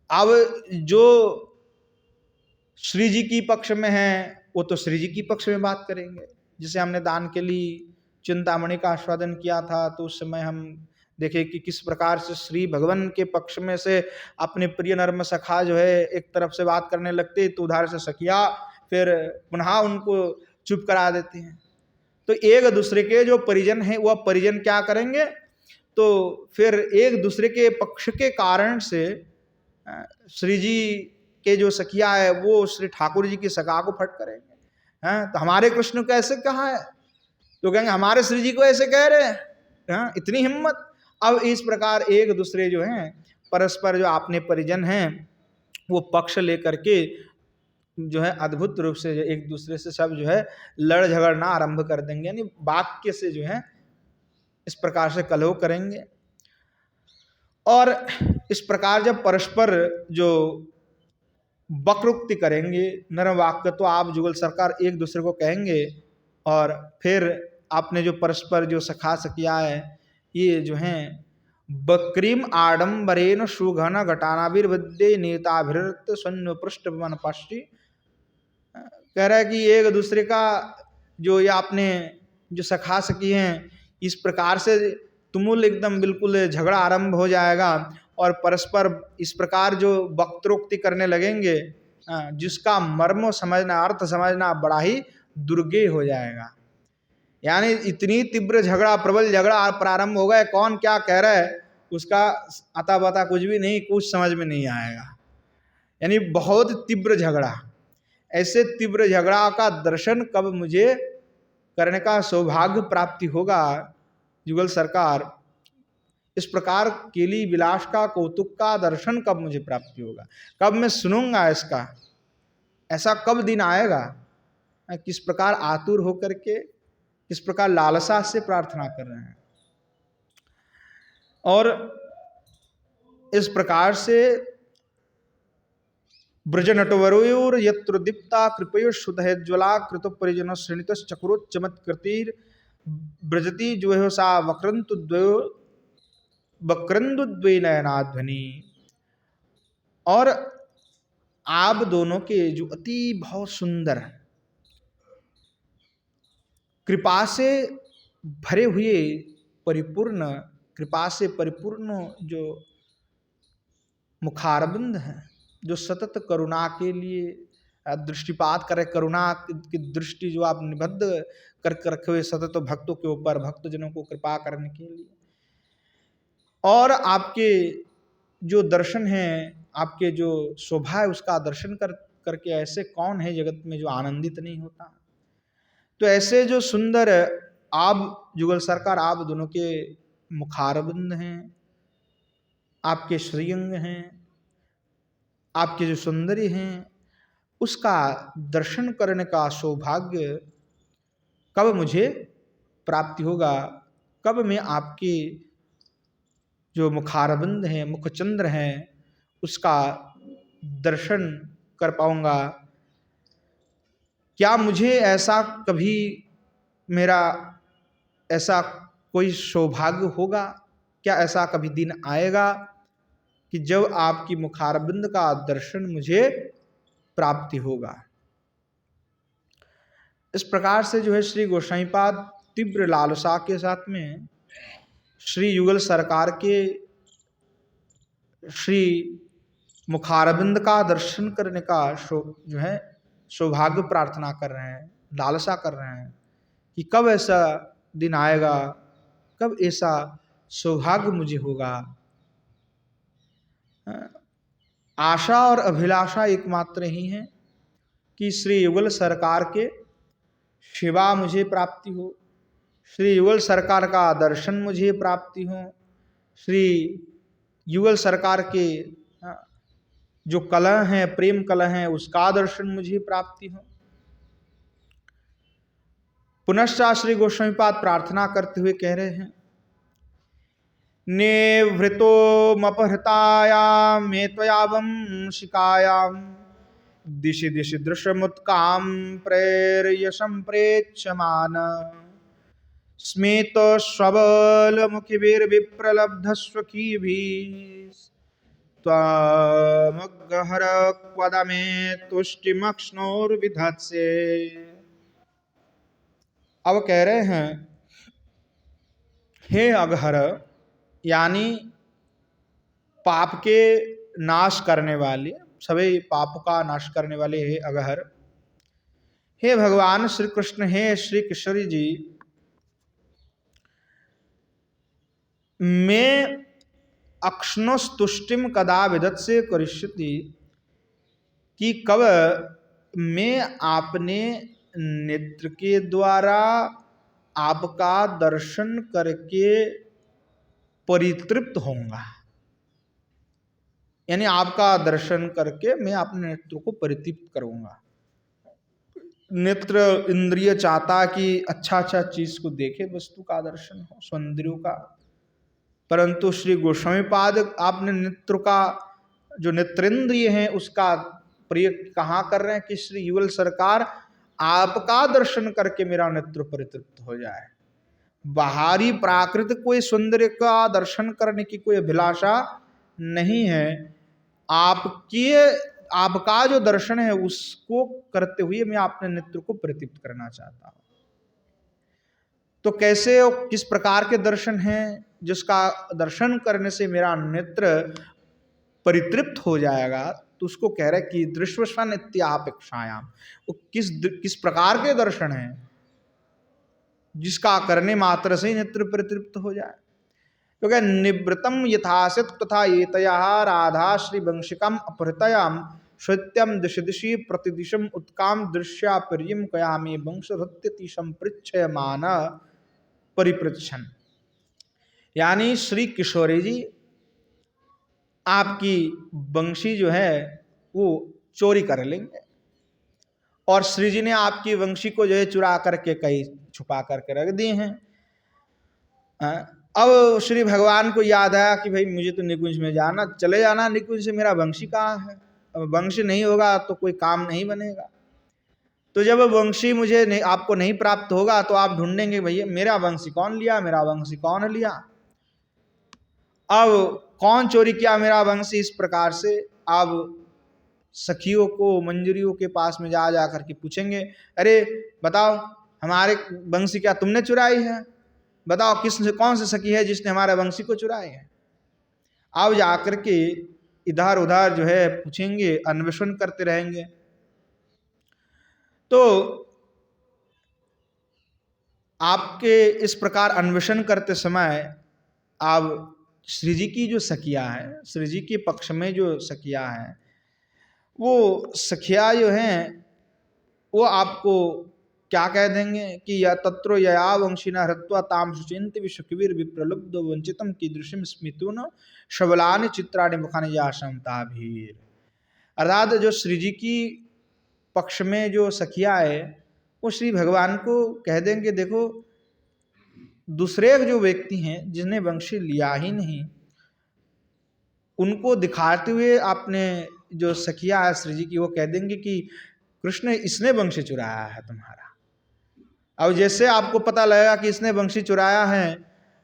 अब जो श्री जी की पक्ष में है वो तो श्री जी की पक्ष में बात करेंगे। जिसे हमने दान के लिए चिंतामणि का आस्वादन किया था तो उस समय हम देखे कि किस प्रकार से श्री भगवान के पक्ष में से अपने प्रिय नर्म सखा जो है एक तरफ से बात करने लगते तो उधर से सखिया फिर पुनः उनको चुप करा देती हैं। तो एक दूसरे के जो परिजन हैं वह परिजन क्या करेंगे, तो फिर एक दूसरे के पक्ष के कारण से श्री जी के जो सखिया है वो श्री ठाकुर जी की सखा को फट करेंगे। हैं तो हमारे कृष्ण को ऐसे कहा है, तो कहेंगे हमारे श्री जी को ऐसे कह रहे हैं, इतनी हिम्मत। अब इस प्रकार एक दूसरे जो हैं परस्पर जो अपने परिजन हैं वो पक्ष लेकर के जो है अद्भुत रूप से एक दूसरे से सब जो है लड़ झगड़ना आरंभ कर देंगे, यानी वाक्य से जो है इस प्रकार से कलह करेंगे। और इस प्रकार जब परस्पर जो वक्रोक्ति करेंगे नरम वाक्य, तो आप जुगल सरकार एक दूसरे को कहेंगे और फिर आपने जो परस्पर जो सखा सकिया है ये जो हैं बक्रीम आडम्बरेन सुघन घटानाभिर्वद्य नेताभिरत सन्नु पृष्ठ मन पाष्टि, कह रहा है कि एक दूसरे का जो ये आपने जो सखा सकी हैं इस प्रकार से तुमुल एकदम बिल्कुल झगड़ा आरंभ हो जाएगा और परस्पर इस प्रकार जो वक्रोक्ति करने लगेंगे जिसका मर्म समझना अर्थ समझना बड़ा ही दुर्गे हो जाएगा। यानी इतनी तीव्र झगड़ा प्रबल झगड़ा प्रारंभ हो गया, कौन क्या कह रहा है उसका अता पता कुछ भी नहीं, कुछ समझ में नहीं आएगा। यानी बहुत तीव्र झगड़ा, ऐसे तीव्र झगड़ा का दर्शन कब मुझे करने का सौभाग्य प्राप्ति होगा जुगल सरकार, इस प्रकार केली विलास का कौतुक का दर्शन कब मुझे प्राप्ति होगा, कब मैं सुनूंगा इसका, ऐसा कब दिन आएगा। किस प्रकार आतुर होकर के किस प्रकार लालसा से प्रार्थना कर रहे हैं। और इस प्रकार से ब्रज नटवरोर यत्र दीप्ता कृपयो सुधय ज्वला कृत परिजन श्रेणित चक्रोच्चमत्कृतिर ब्रजति जो है सा वक्रंदुद्वय नयनाध्वनि। और आप दोनों के जो अति बहुत सुंदर कृपा से भरे हुए परिपूर्ण, कृपा से परिपूर्ण जो मुखारबिंद हैं, जो सतत करुणा के लिए दृष्टिपात करे, करुणा की दृष्टि जो आप निबद्ध करके रखे हुए सतत भक्तों के ऊपर, भक्तजनों को कृपा करने के लिए। और आपके जो दर्शन हैं, आपके जो शोभा है उसका दर्शन करके ऐसे कौन है जगत में जो आनंदित नहीं होता। तो ऐसे जो सुंदर आप जुगल सरकार आप दोनों के मुखारबिंद हैं, आपके श्रीअंग हैं, आपके जो सौंदर्य हैं उसका दर्शन करने का सौभाग्य कब मुझे प्राप्ति होगा, कब मैं आपके जो मुखारबिंद हैं मुखचंद्र हैं उसका दर्शन कर पाऊंगा। क्या मुझे ऐसा कभी मेरा ऐसा कोई सौभाग्य होगा, क्या ऐसा कभी दिन आएगा कि जब आपकी मुखारबिंद का दर्शन मुझे प्राप्ति होगा। इस प्रकार से जो है श्री गोसाईपाद तीव्र लालसा के साथ में श्री युगल सरकार के श्री मुखारबिंद का दर्शन करने का जो है सौभाग्य प्रार्थना कर रहे हैं, लालसा कर रहे हैं कि कब ऐसा दिन आएगा, कब ऐसा सौभाग्य मुझे होगा। आशा और अभिलाषा एकमात्र ही है, कि श्री युगल सरकार के सेवा मुझे प्राप्ति हो, श्री युगल सरकार का दर्शन मुझे प्राप्ति हो, श्री युगल सरकार के जो कलह हैं, प्रेम कलह हैं, उसका दर्शन मुझे प्राप्ति हो। पुनश्च श्री गोस्वामीपाद प्रार्थना करते हुए कह रहे हैं, नेवृतो मपहृतायां मे त्वयावं शिकायां दिशि दिशि दृश्यमुत्कां प्रेर्य संप्रेक्ष्यमान स्मित स्वबल मुखिभिर्विप्रलब्धस्वकीभिः त्वमग्हर क्वद मे तुष्टिमक्ष्णोर्विधत्से। अब कह रहे हैं, हे अघहर, यानी पाप के नाश करने वाले, सभी पाप का नाश करने वाले हे अघहर, हे भगवान श्री कृष्ण, हे श्री किशोरी जी, मैं अक्ष्णोस्तुष्टिम कदा विदत्से करिष्यति, कि कब मैं आपने नेत्र के द्वारा आपका दर्शन करके परितृप्त होऊंगा, यानी आपका दर्शन करके मैं अपने नेत्र को परितृप्त करूंगा। नेत्र इंद्रिय चाहता कि अच्छा अच्छा चीज को देखे, वस्तु का दर्शन हो, सौंदर्यों का, परंतु श्री गोस्वामीपाद आपने नेत्र का जो नेत्रेंद्रिय है उसका प्रयोग कहाँ कर रहे हैं कि श्री युगल सरकार आपका दर्शन करके मेरा नेत्र परितृप्त हो जाए। बाहरी प्राकृतिक कोई सौंदर्य का दर्शन करने की कोई अभिलाषा नहीं है, आपका जो दर्शन है उसको करते हुए मैं अपने नेत्र को परितृप्त करना चाहता हूं। तो कैसे और किस प्रकार के दर्शन हैं जिसका दर्शन करने से मेरा नेत्र परितृप्त हो जाएगा, तो उसको कह रहे कि दृश्यसन इत्यापेक्षायाम, वो किस प्रकार के दर्शन हैं जिसका करने मात्र से नेत्र परितृप्त हो जाए। क्योंकि निवृतम यथासित तथा एतया राधा श्री वंशिकम अपहृतयाम सत्यम दिश दिशि प्रतिदिशम उत्काम दृश्या प्रियम कयामी वंशधत्यति संपृच्छयमान परिपृच्छन। यानी श्री किशोरी जी आपकी वंशी जो है वो चोरी कर लेंगे, और श्री जी ने आपकी वंशी को जो है चुरा करके कहीं छुपा करके रख दिए हैं। अब श्री भगवान को याद आया कि भाई मुझे तो निकुंज में जाना, चले जाना निकुंज से, मेरा वंशी कहाँ है। अब वंशी नहीं होगा तो कोई काम नहीं बनेगा। तो जब वंशी मुझे नहीं, आपको नहीं प्राप्त होगा तो आप ढूंढेंगे भैया मेरा वंशी कौन लिया, मेरा वंशी कौन लिया, अब कौन चोरी किया मेरा वंशी। इस प्रकार से आप सखियों को, मंजरियों के पास में जा करके पूछेंगे, अरे बताओ हमारे वंशी क्या तुमने चुराई है, बताओ कौन सी सखी है जिसने हमारे वंशी को चुराई है। आप जाकर के इधर उधर जो है पूछेंगे, अन्वेषण करते रहेंगे। तो आपके इस प्रकार अन्वेषण करते समय आप श्री जी की जो सखिया है, श्री जी के पक्ष में जो सखिया है, वो सखिया जो हैं वो आपको क्या कह देंगे कि या तत्रो यया वंशिना हृत्वा ताम सुचिंत विश्वकवीर विप्रलुब्ध वंचितम कीदृशम स्मितुन शबलानि चित्राणि मुखानि याशंता भीर। अर्थात जो श्री जी की पक्ष में जो सखिया है वो श्री भगवान को कह देंगे, देखो दूसरे जो व्यक्ति हैं जिन्हें वंशी लिया ही नहीं, उनको दिखाते हुए आपने जो सखिया है श्री जी की, वो कह देंगे कि कृष्ण इसने वंशी चुराया है तुम्हारा। अब जैसे आपको पता लगेगा कि इसने वंशी चुराया है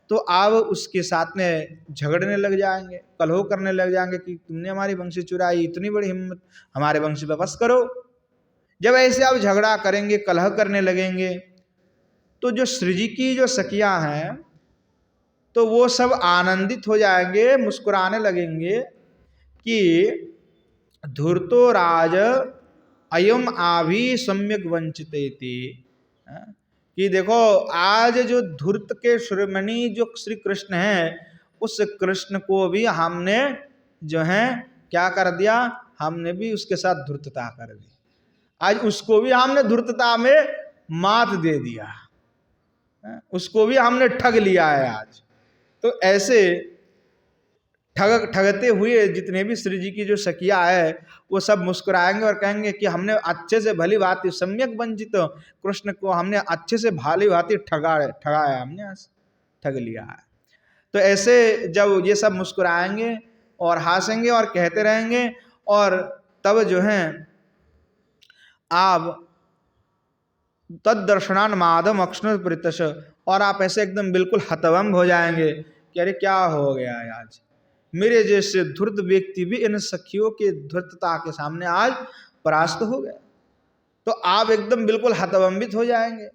तो आप उसके साथ में झगड़ने लग जाएंगे, कलह करने लग जाएंगे कि तुमने हमारी वंशी चुराई, इतनी बड़ी हिम्मत, हमारे वंशी वापस करो। जब ऐसे आप झगड़ा करेंगे, कलह करने लगेंगे, तो जो श्री जी की जो सखिया हैं तो वो सब आनंदित हो जाएंगे, मुस्कुराने लगेंगे कि धूर्तो राज अयम आभि सम्यक वंचितेति, कि देखो आज जो धूर्त के शिरोमणि जो श्री कृष्ण हैं, उस कृष्ण को भी हमने जो है क्या कर दिया, हमने भी उसके साथ धूर्तता कर दी। आज उसको भी हमने धूर्तता में मात दे दिया, उसको भी हमने ठग लिया है आज। तो ऐसे ठगते हुए जितने भी श्री जी की जो सखिया है वो सब मुस्कुराएंगे और कहेंगे कि हमने अच्छे से भली भांति सम्यक वंचित कृष्ण को हमने अच्छे से भली भांति ठगाया, हमने आज ठग लिया है। तो ऐसे जब ये सब मुस्कुराएंगे और हंसेंगे और कहते रहेंगे, और तब जो है आप तद दर्शनान माधव अक्षण परितश, और आप ऐसे एकदम बिल्कुल हतभम्ब हो जाएंगे कि अरे क्या हो गया है आज, मेरे जैसे धूर्त व्यक्ति भी इन सखियों के धूर्तता के सामने आज परास्त हो गए। तो आप एकदम बिल्कुल हतभम्बित हो जाएंगे।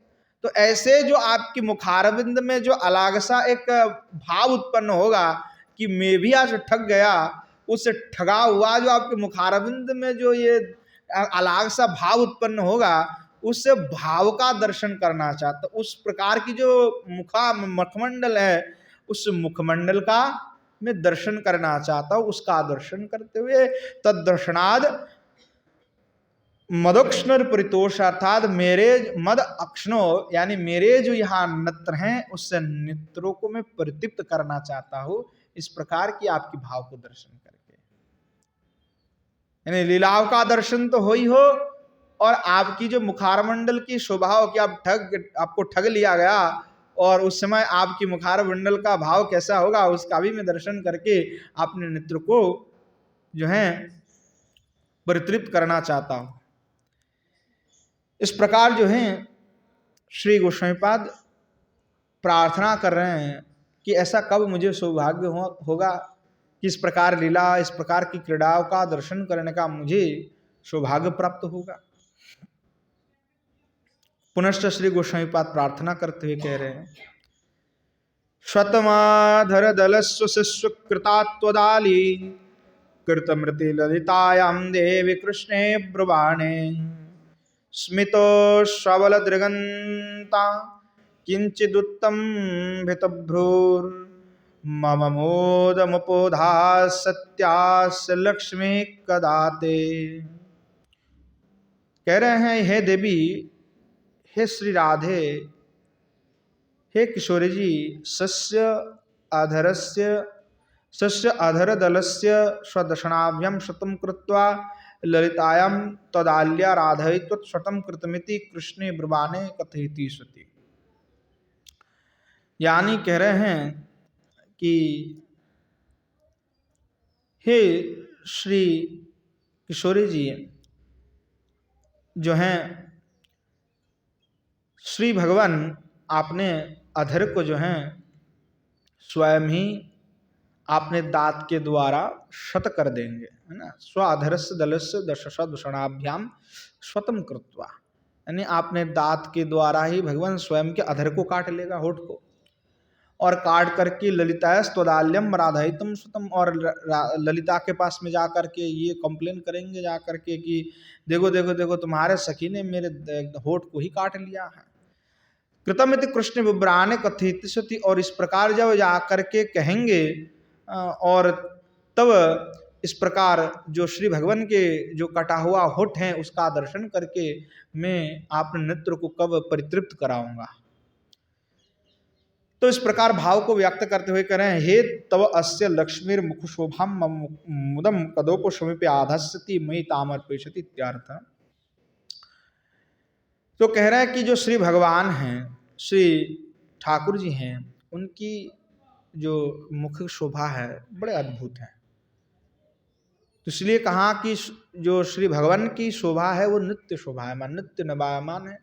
तो ऐसे जो आपकी मुखारविंद में जो अलग सा एक भाव उत्पन्न होगा कि मैं भी आज ठग गया, उस ठगा हुआ जो आपके मुखारविंद में जो ये अलग सा भाव उत्पन्न होगा, उस भाव का दर्शन करना चाहता, उस प्रकार की जो मुखमंडल है, उस मुखमंडल का मैं दर्शन करना चाहता हूं। उसका दर्शन करते हुए तद दर्शनाद मदोक्षण परितोष, अर्थात मेरे मद अक्षणो यानी मेरे जो यहाँ नेत्र हैं उससे नेत्रों को मैं परितृप्त करना चाहता हूं, इस प्रकार की आपकी भाव को दर्शन करके। यानी लीलाओं का दर्शन तो हो ही हो, और आपकी जो मुखारमंडल की शोभा हो कि आपको ठग लिया गया, और उस समय आपकी मुखारमंडल का भाव कैसा होगा उसका भी मैं दर्शन करके अपने नेत्र को जो है परितृप्त करना चाहता हूं। इस प्रकार जो है श्री गोस्वामीपाद प्रार्थना कर रहे हैं कि ऐसा कब मुझे सौभाग्य होगा कि इस प्रकार लीला, इस प्रकार की क्रीड़ाओं का दर्शन करने का मुझे सौभाग्य प्राप्त होगा। पुनश्च श्री गोस्वामीपाद प्रार्थना करते हुए कह रहे हैं, स्वतमाधर दलस्व शिष्य कृतात्वदाली कृतमृति ललितायां देवी कृष्णे ब्रुवाणे स्मितो श्रवल दृगंता किंचिदुत्तम भितभ्रूर मम मोद मुपोधा सत्यास लक्ष्मी कदाते। कह रहे हैं, हे देवी, हे श्री राधे, हे किशोरी जी, सस्य अधर दलस्य स्वदर्शनाभ्यम शतम कृत्वा ललितायां तदाल्या राधयित्व शतम कृतमिति कृष्णे ब्रुवाणे कथयति सती। यानी कह रहे हैं कि हे श्री किशोरी जी, जो हैं श्री भगवान आपने अधर को जो है स्वयं ही आपने दांत के द्वारा शत कर देंगे, है ना। स्व अधरस्य दलस्य दशश दूषणाभ्याम स्वतम कृत्वा, यानी आपने दांत के द्वारा ही भगवान स्वयं के अधर को काट लेगा, होठ को, और काट करके ललिता स्वदाल्यम राधायितम स्वतम, और ललिता के पास में जा करके ये कंप्लेन करेंगे जा करके कि देखो देखो देखो तुम्हारे सखी ने मेरे होठ को ही काट लिया है। कृतमिति कृष्ण विब्राने कथित सती, और इस प्रकार जब जा करके कहेंगे और तब इस प्रकार जो श्री भगवान के जो कटा हुआ होठ है उसका दर्शन करके मैं अपने नेत्र को कब परितृप्त कराऊंगा। तो इस प्रकार भाव को व्यक्त करते हुए कह रहे हैं, हे तव अस्य लक्ष्मीर मुख शोभाम मुदम कदोप समीपे आधस्यति मई तामर पेशति इत्यार्थ। तो कह रहे हैं कि जो श्री भगवान हैं, श्री ठाकुर जी हैं, उनकी जो मुख शोभा है बड़े अद्भुत है। तो इसलिए कहा कि जो श्री भगवान की शोभा है वो नित्य शोभा है, नित्य नवायमान है।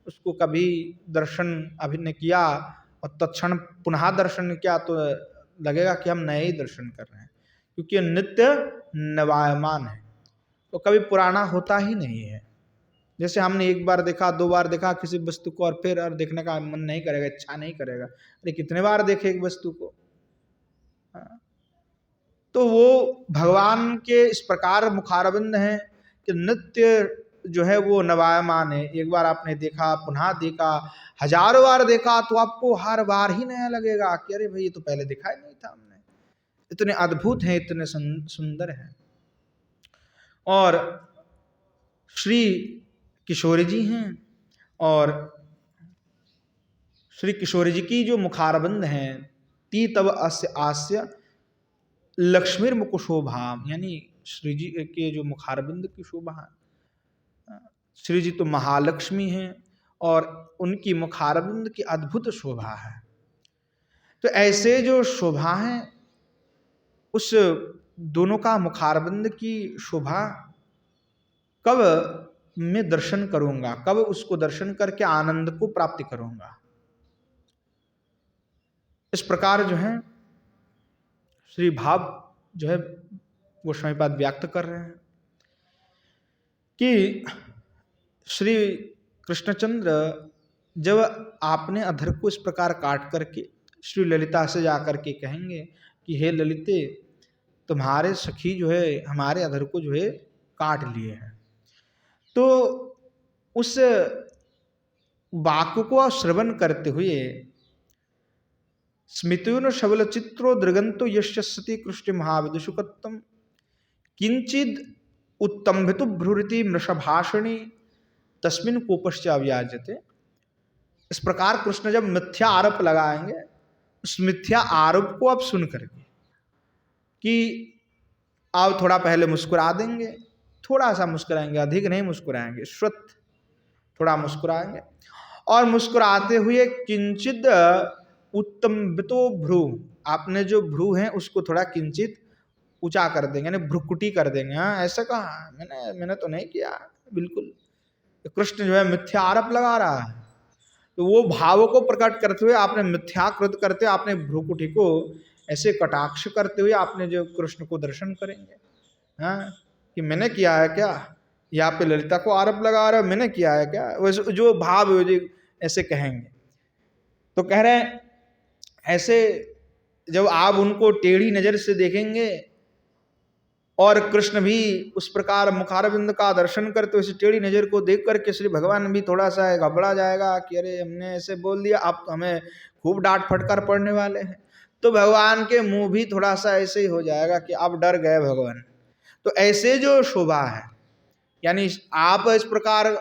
उसको कभी दर्शन अभी ने किया और तत्क्षण पुनः दर्शन किया तो लगेगा कि हम नए ही दर्शन कर रहे हैं, क्योंकि नित्य नवायमान है, तो कभी पुराना होता ही नहीं है। जैसे हमने एक बार देखा, दो बार देखा किसी वस्तु को और फिर और देखने का मन नहीं करेगा, इच्छा नहीं करेगा, अरे कितने बार देखे एक वस्तु को। तो वो भगवान के इस प्रकार मुखारविंद हैं कि नित्य जो है वो नवायमान है। एक बार आपने देखा, पुनः देखा, हजारों बार देखा तो आपको हर बार ही नया लगेगा कि अरे भाई ये तो पहले देखा ही नहीं था हमने। इतने अद्भुत हैं, इतने सुंदर हैं। और श्री किशोरी जी हैं और श्री किशोरी जी की जो मुखारबंद हैं, ती तब अस्य आस्य लक्ष्मीर मुख शोभा, यानी श्री जी के जो मुखारबिंद की शोभा है, श्री जी तो महालक्ष्मी हैं और उनकी मुखारबिंद की अद्भुत शोभा है। तो ऐसे जो शोभा है, उस दोनों का मुखारबिंद की शोभा कब मैं दर्शन करूंगा, कब उसको दर्शन करके आनंद को प्राप्ति करूंगा। इस प्रकार जो है श्री भाव जो है गोस्वामीपाद व्यक्त कर रहे हैं कि श्री कृष्णचंद्र जब आपने अधर को इस प्रकार काट करके श्री ललिता से जाकर के कहेंगे कि हे ललिते, तुम्हारे सखी जो है हमारे अधर को जो है काट लिए हैं, तो उस वाक्य को श्रवण करते हुए स्मितुन शबल चित्रो दृगंतो यश्यसति कृष्ण महाविदुषुकत्तम किंचिद उत्तंभितु भ्रुरिति मृषभाषणी तस्मिन कोपश्च अव्याजते। इस प्रकार कृष्ण जब मिथ्या आरोप लगाएंगे, उस मिथ्या आरोप को आप सुन करके कि आप थोड़ा पहले मुस्कुरा देंगे, थोड़ा सा मुस्कुराएंगे, अधिक नहीं मुस्कुराएंगे, श्रुत थोड़ा मुस्कुराएंगे और मुस्कुराते हुए किंचित उत्तंबितो भ्रू, आपने जो भ्रू है उसको थोड़ा किंचित ऊंचा कर देंगे, यानी भ्रुकुटी कर देंगे। हाँ ऐसा कहा मैंने तो नहीं किया, बिल्कुल कृष्ण जो है मिथ्या आरोप लगा रहा है। तो वो भाव को प्रकट करते हुए आपने मिथ्याकृत करते, आपने भ्रुकुटी को ऐसे कटाक्ष करते हुए आपने जो कृष्ण को दर्शन करेंगे, हाँ कि मैंने किया है क्या, यहाँ पे ललिता को आरोप लगा रहे हो मैंने किया है क्या, वैसे जो भाव ऐसे कहेंगे। तो कह रहे हैं ऐसे जब आप उनको टेढ़ी नजर से देखेंगे और कृष्ण भी उस प्रकार मुखारबिंद का दर्शन करते हुए टेढ़ी नजर को देख करके श्री भगवान भी थोड़ा सा घबरा जाएगा कि अरे हमने ऐसे बोल दिया, आप तो हमें खूब डांट फटकार पड़ने वाले हैं। तो भगवान के मुंह भी थोड़ा सा ऐसे ही हो जाएगा कि आप डर गए भगवान। तो ऐसे जो शोभा है, यानी आप इस प्रकार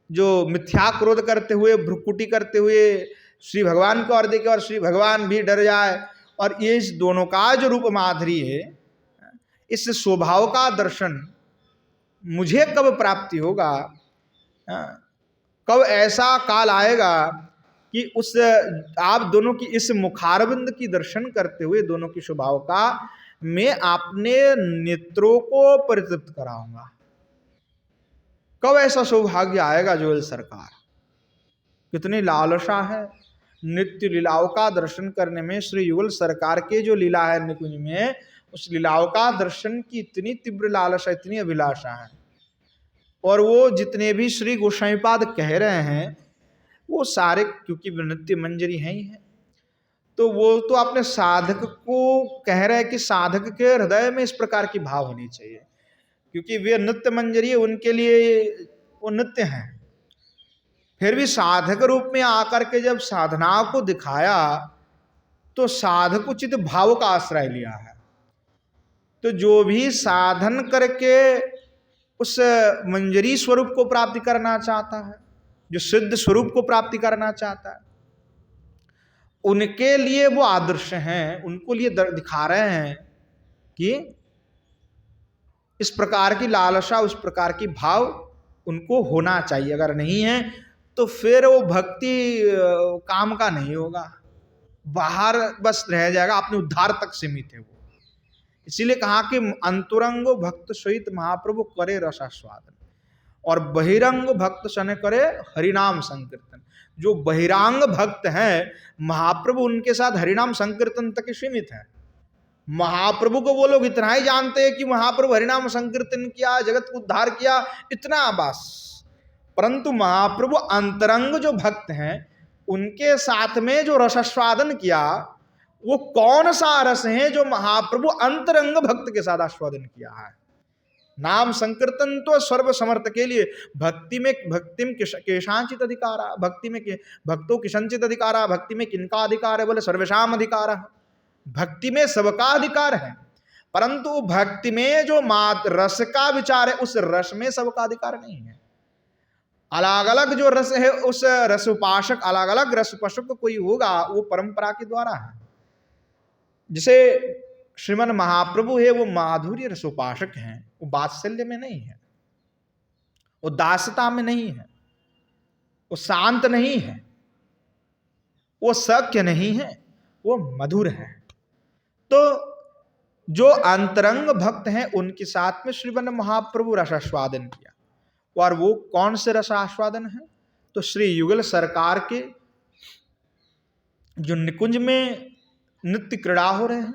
जो मिथ्या क्रोध करते हुए भ्रुकुटी करते हुए श्री भगवान को और देखे और श्री भगवान भी डर जाए, और ये इस दोनों का जो रूप माधुरी है, इस स्वभाव का दर्शन मुझे कब प्राप्ति होगा, कब ऐसा काल आएगा कि उस आप दोनों की इस मुखारबिंद की दर्शन करते हुए दोनों की स्वभाव का मैं अपने नेत्रों को परितृप्त कराऊंगा। कब ऐसा सौभाग्य आएगा जोल सरकार, कितनी लालसा है नित्य लीलाओं का दर्शन करने में। श्री युगल सरकार के जो लीला है निकुंज में, उस लीलाओं का दर्शन की इतनी तीव्र लालसा, इतनी अभिलाषा है। और वो जितने भी श्री गोस्वामीपाद कह रहे हैं वो सारे, क्योंकि नित्य मंजरी है ही है, तो वो तो अपने साधक को कह रहे हैं कि साधक के हृदय में इस प्रकार की भाव होनी चाहिए, क्योंकि वे नित्य मंजरी, उनके लिए वो नित्य हैं। फिर भी साधक रूप में आकर के जब साधना को दिखाया तो साधक उचित भाव का आश्रय लिया है। तो जो भी साधन करके उस मंजरी स्वरूप को प्राप्ति करना चाहता है, जो सिद्ध स्वरूप को प्राप्ति करना चाहता है, उनके लिए वो आदर्श हैं, उनको लिए दिखा रहे हैं कि इस प्रकार की लालसा, उस प्रकार की भाव उनको होना चाहिए। अगर नहीं है तो फिर वो भक्ति काम का नहीं होगा, बाहर बस रह जाएगा, अपने उद्धार तक सीमित है वो। इसीलिए कहा कि अंतरंग भक्त सहित महाप्रभु करे रसास्वादन और बहिरंग भक्त सन करे हरिनाम संकीर्तन। जो बहिरांग भक्त हैं महाप्रभु उनके साथ हरिनाम संकीर्तन तक सीमित है। महाप्रभु को वो लोग इतना ही जानते हैं कि महाप्रभु हरिनाम संकीर्तन किया, जगत को उद्धार किया, इतना बस। परंतु महाप्रभु अंतरंग जो भक्त हैं उनके साथ में जो रसास्वादन किया, वो कौन सा रस है जो महाप्रभु अंतरंग भक्त के साथ आस्वादन किया है। नाम संकीर्तन तो सर्व समर्थ के लिए, भक्ति में भक्तिम केशांचित अधिकारा, भक्ति में भक्तों की संचित अधिकारा, भक्ति में किनका अधिकार है, बोले सर्वेशाम अधिकार है। भक्ति में सबका अधिकार है, परंतु भक्ति में जो मात्र रस का विचार है उस रस में सबका अधिकार नहीं है। अलग अलग जो रस है उस रस उपासक, अलग अलग रस उपासक कोई होगा वो परंपरा के द्वारा है। जैसे श्रीमन महाप्रभु है वो माधुर्य रस उपासक हैं, वो वात्सल्य में नहीं है, वो दासता में नहीं है, वो शांत नहीं है, वो सख्य नहीं है, वो मधुर है। तो जो अंतरंग भक्त हैं उनके साथ में श्रीमन महाप्रभु रसास्वादन किया। और वो कौन से रसास्वादन है? तो श्री युगल सरकार के जो निकुंज में नृत्य क्रीड़ा हो रहे हैं,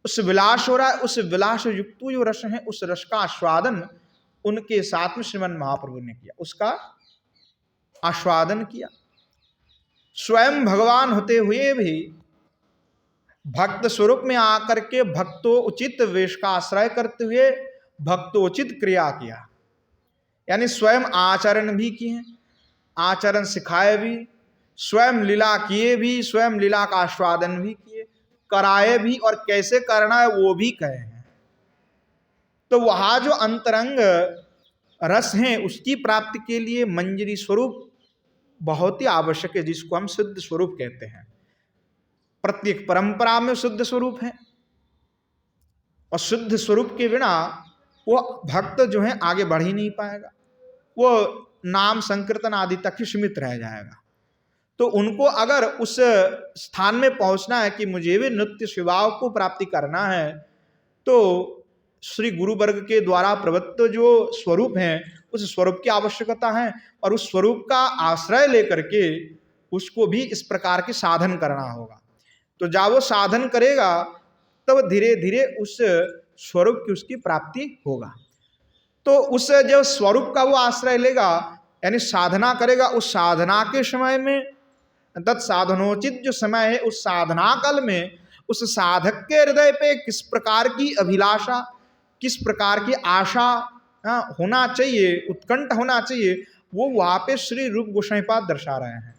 उस विलास हो रहा है, उस विलास युक्त जो रस है उस रस का आस्वादन उनके साथ में श्रीमन महाप्रभु ने किया, उसका आस्वादन किया। स्वयं भगवान होते हुए भी भक्त स्वरूप में आकर के भक्तोचित वेश का आश्रय करते हुए भक्तोचित क्रिया किया, यानी स्वयं आचरण भी किए, आचरण सिखाए भी, स्वयं लीला किए भी, स्वयं लीला का आस्वादन भी किए, कराए भी, और कैसे करना है वो भी कहे हैं। तो वहां जो अंतरंग रस हैं उसकी प्राप्ति के लिए मंजरी स्वरूप बहुत ही आवश्यक है, जिसको हम शुद्ध स्वरूप कहते हैं। प्रत्येक परंपरा में शुद्ध स्वरूप है, और शुद्ध स्वरूप के बिना वो भक्त जो है आगे बढ़ ही नहीं पाएगा, वो नाम संकीर्तन आदि तक ही सीमित रह जाएगा। तो उनको अगर उस स्थान में पहुंचना है कि मुझे भी नित्य शिवाओं को प्राप्ति करना है, तो श्री गुरु वर्ग के द्वारा प्रवत्त जो स्वरूप हैं उस स्वरूप की आवश्यकता है, और उस स्वरूप का आश्रय लेकर के उसको भी इस प्रकार के साधन करना होगा। तो जब वो साधन करेगा तब धीरे धीरे उस स्वरूप की उसकी प्राप्ति होगा। तो उस जो स्वरूप का वो आश्रय लेगा यानी साधना करेगा, उस साधना के समय में तत्साधनोचित जो समय है उस साधना काल में उस साधक के हृदय पे किस प्रकार की अभिलाषा, किस प्रकार की आशा होना चाहिए, उत्कंठ होना चाहिए, वो वहां पे श्री रूप गोसाई पाद दर्शा रहे हैं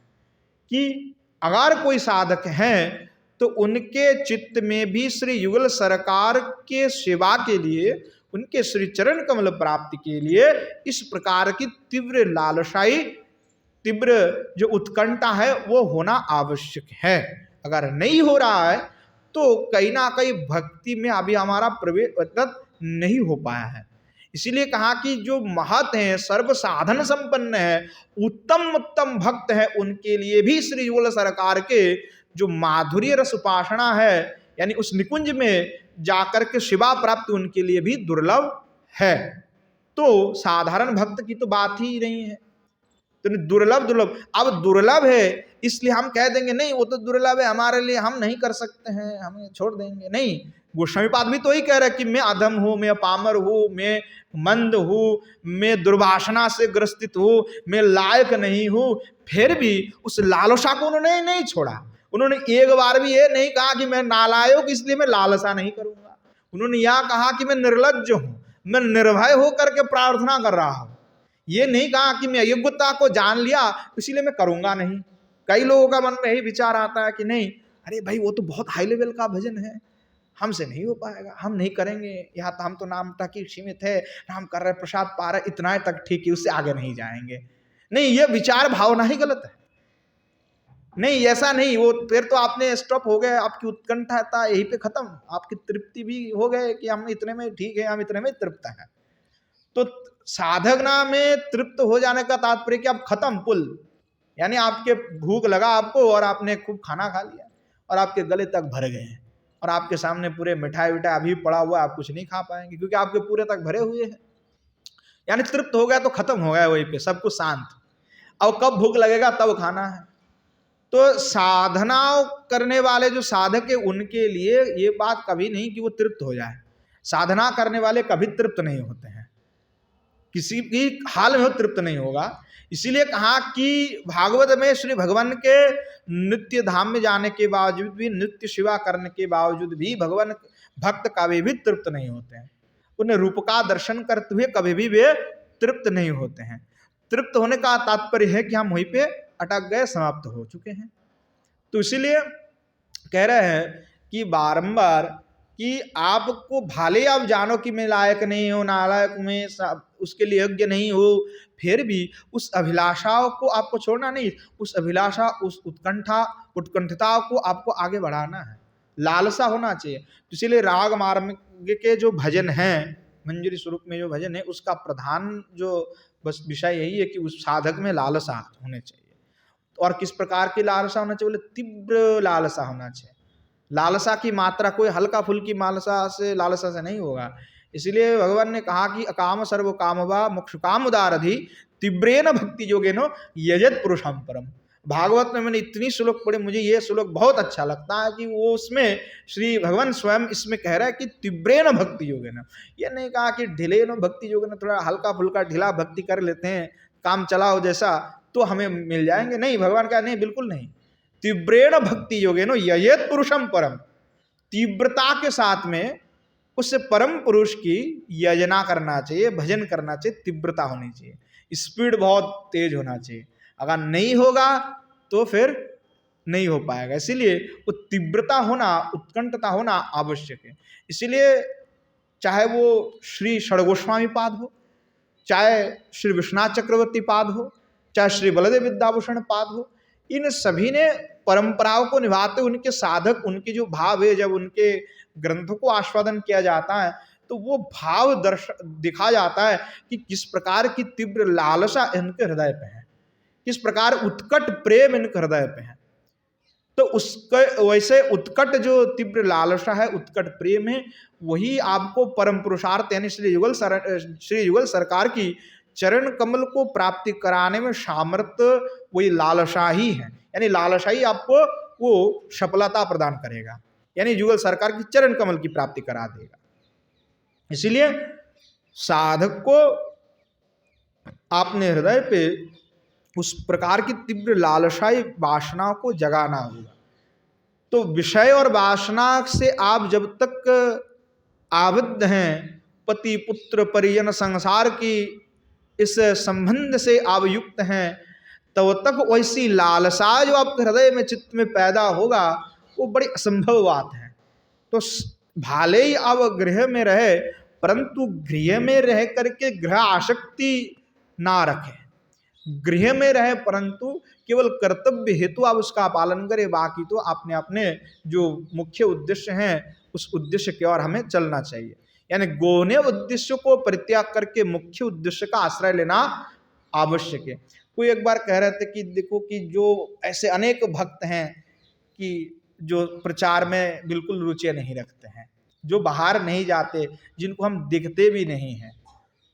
कि अगर कोई साधक हैं तो उनके चित्त में भी श्री युगल सरकार के सेवा के लिए, उनके श्री चरण कमल प्राप्ति के लिए इस प्रकार की तीव्र लालसाई, तीव्र जो उत्कंठा है वो होना आवश्यक है। अगर नहीं हो रहा है तो कहीं ना कहीं भक्ति में अभी हमारा प्रवेश नहीं हो पाया है। इसीलिए कहा कि जो महत हैं, सर्व साधन संपन्न है, उत्तम उत्तम भक्त है, उनके लिए भी श्री युगल सरकार के जो माधुर्य रस उपासना है, यानी उस निकुंज में जाकर के शिवा प्राप्ति उनके लिए भी दुर्लभ है। तो साधारण भक्त की तो बात ही नहीं है, तो दुर्लभ दुर्लभ। अब दुर्लभ है इसलिए हम कह देंगे नहीं वो तो दुर्लभ है हमारे लिए, हम नहीं कर सकते हैं, हमें छोड़ देंगे, नहीं। गोस्वामीपाद भी तो ही कह रहा है कि मैं अधम हूं, मैं पामर हूं, मैं मंद हूं, मैं दुर्वासना से ग्रस्तित हूं, मैं लायक नहीं हूं, फिर भी उस लालसा को उन्होंने नहीं छोड़ा। उन्होंने एक बार भी ये नहीं कहा कि मैं नालायक इसलिए मैं लालसा नहीं करूंगा। उन्होंने यह कहा कि मैं निर्लज्ज हूं, मैं निर्भय होकर के प्रार्थना कर रहा हूं। ये नहीं कहा कि मैं योग्यता को जान लिया इसीलिए मैं करूंगा नहीं। कई लोगों का मन में यही विचार आता है कि नहीं, अरे भाई वो तो बहुत हाई लेवल का भजन है, हमसे नहीं हो पाएगा, हम नहीं करेंगे, यहाँ तो हम तो नाम तक ही सीमित है, नाम कर रहे, प्रसाद पा रहे, इतना तक ठीक है, उससे आगे नहीं जाएंगे। नहीं, ये विचार भावना ही गलत है। नहीं, ऐसा नहीं, वो फिर तो आपने स्टॉप हो गए, आपकी उत्कंठा था यहीं पे खत्म, आपकी तृप्ति भी हो गए कि हम इतने में ठीक है, हम इतने में तृप्त हैं। तो साधना में तृप्त हो जाने का तात्पर्य कि आप खत्म पुल, यानी आपके भूख लगा आपको और आपने खूब खाना खा लिया और आपके गले तक भर गए हैं और आपके सामने पूरे मिठाई विठाई अभी पड़ा हुआ, आप कुछ नहीं खा पाएंगे क्योंकि आपके पूरे तक भरे हुए हैं। यानी तृप्त हो गया तो खत्म हो गया वहीं पे, सब कुछ शांत। अब कब भूख लगेगा तब खाना है। तो साधना करने वाले जो साधक है उनके लिए ये बात कभी नहीं कि वो तृप्त हो जाए। साधना करने वाले कभी तृप्त नहीं होते हैं, किसी भी हाल में वो तृप्त नहीं होगा। इसीलिए कहा कि भागवत में श्री भगवान के नित्य धाम में जाने के बावजूद भी, नित्य सेवा करने के बावजूद भी भगवान भक्त कभी भी तृप्त नहीं होते हैं। उन्हें रूप का दर्शन करते हुए कभी भी वे तृप्त नहीं होते हैं। तृप्त होने का तात्पर्य है कि हम वहीं पे अटक गए, समाप्त हो चुके हैं। तो इसीलिए कह रहे हैं कि बारंबार कि आपको भले आप जानो कि मैं लायक नहीं हूं, नालायक में उसके लिए योग्य नहीं हो, फिर भी उस अभिलाषाओं को आपको छोड़ना नहीं, उस अभिलाषा, उस उत्कंठता को आपको आगे बढ़ाना है, लालसा होना चाहिए। तो इसलिए राग मार्ग के जो भजन हैं, मंजरी स्वरूप में जो भजन है, उसका प्रधान जो बस विषय यही है कि उस साधक में लालसा होने चाहिए। और किस प्रकार की लालसा होना चाहिए? बोले तीव्र लालसा होना चाहिए। लालसा की मात्रा कोई हल्का फुल्की लालसा से नहीं होगा। इसलिए भगवान ने कहा कि अकाम सर्व कामवा मोक्ष काम उदारधि तीव्रेन भक्ति योगेनो यजत पुरुषम परम। भागवत में मैंने इतनी श्लोक पढ़े, मुझे ये श्लोक बहुत अच्छा लगता है कि वो उसमें श्री भगवान स्वयं इसमें कह रहा है कि तीव्रेन भक्ति योगेन। ये नहीं कहा कि ढिले न भक्ति योगेन, थोड़ा हल्का फुल्का ढीला भक्ति कर लेते हैं, काम चलाओ जैसा तो हमें मिल जाएंगे। नहीं, भगवान का नहीं, बिल्कुल नहीं। तीव्रेण भक्ति योगेनो ययेत पुरुषम परम। तीव्रता के साथ में उस परम पुरुष की यजना करना चाहिए, भजन करना चाहिए, तीव्रता होनी चाहिए, स्पीड बहुत तेज होना चाहिए। अगर नहीं होगा तो फिर नहीं हो पाएगा। इसीलिए वो तीव्रता होना, उत्कंठता होना आवश्यक है। इसीलिए चाहे वो श्री षड़गोस्वामी पाद हो, चाहे श्री विश्वनाथ चक्रवर्ती पाद हो, चाहे श्री बलदेव विद्याभूषण पाद हो, इन सभी ने परंपराओं को निभाते, उनके साधक, उनके जो भाव है, जब उनके ग्रंथों को आस्वादन किया जाता है तो वो भाव दिखा जाता है कि किस प्रकार की तीव्र लालसा इनके हृदय पे है, किस प्रकार उत्कट प्रेम इनके हृदय पे है। तो उसके वैसे उत्कट जो तीव्र लालसा है, उत्कट प्रेम है, वही आपको परम पुरुषार्थ यानी श्री युगल सरकार की चरण कमल को प्राप्ति कराने में सामर्थ्य वही लालसा ही है। यानी लालसा ही आपको वो सफलता प्रदान करेगा, यानी युगल सरकार की चरण कमल की प्राप्ति करा देगा। इसीलिए साधक को अपने हृदय पे उस प्रकार की तीव्र लालसाई वासना को जगाना होगा। तो विषय और वासना से आप जब तक आबद्ध हैं, पति पुत्र परिजन संसार की इस संबंध से आप युक्त हैं, तब तक वैसी लालसा जो आपके हृदय में, चित्त में पैदा होगा, वो बड़ी असंभव बात है। तो भाले ही आप गृह में रहे, परंतु गृह में रह करके गृह आसक्ति ना रखें। गृह में रहे परंतु केवल कर्तव्य हेतु आप उसका पालन करें, बाकी तो अपने अपने जो मुख्य उद्देश्य हैं उस उद्देश्य की ओर हमें चलना चाहिए। यानी गौण उद्देश्य को परित्याग करके मुख्य उद्देश्य का आश्रय लेना आवश्यक है। कोई एक बार कह रहे थे कि देखो कि जो ऐसे अनेक भक्त हैं कि जो प्रचार में बिल्कुल रुचि नहीं रखते हैं, जो बाहर नहीं जाते, जिनको हम दिखते भी नहीं हैं,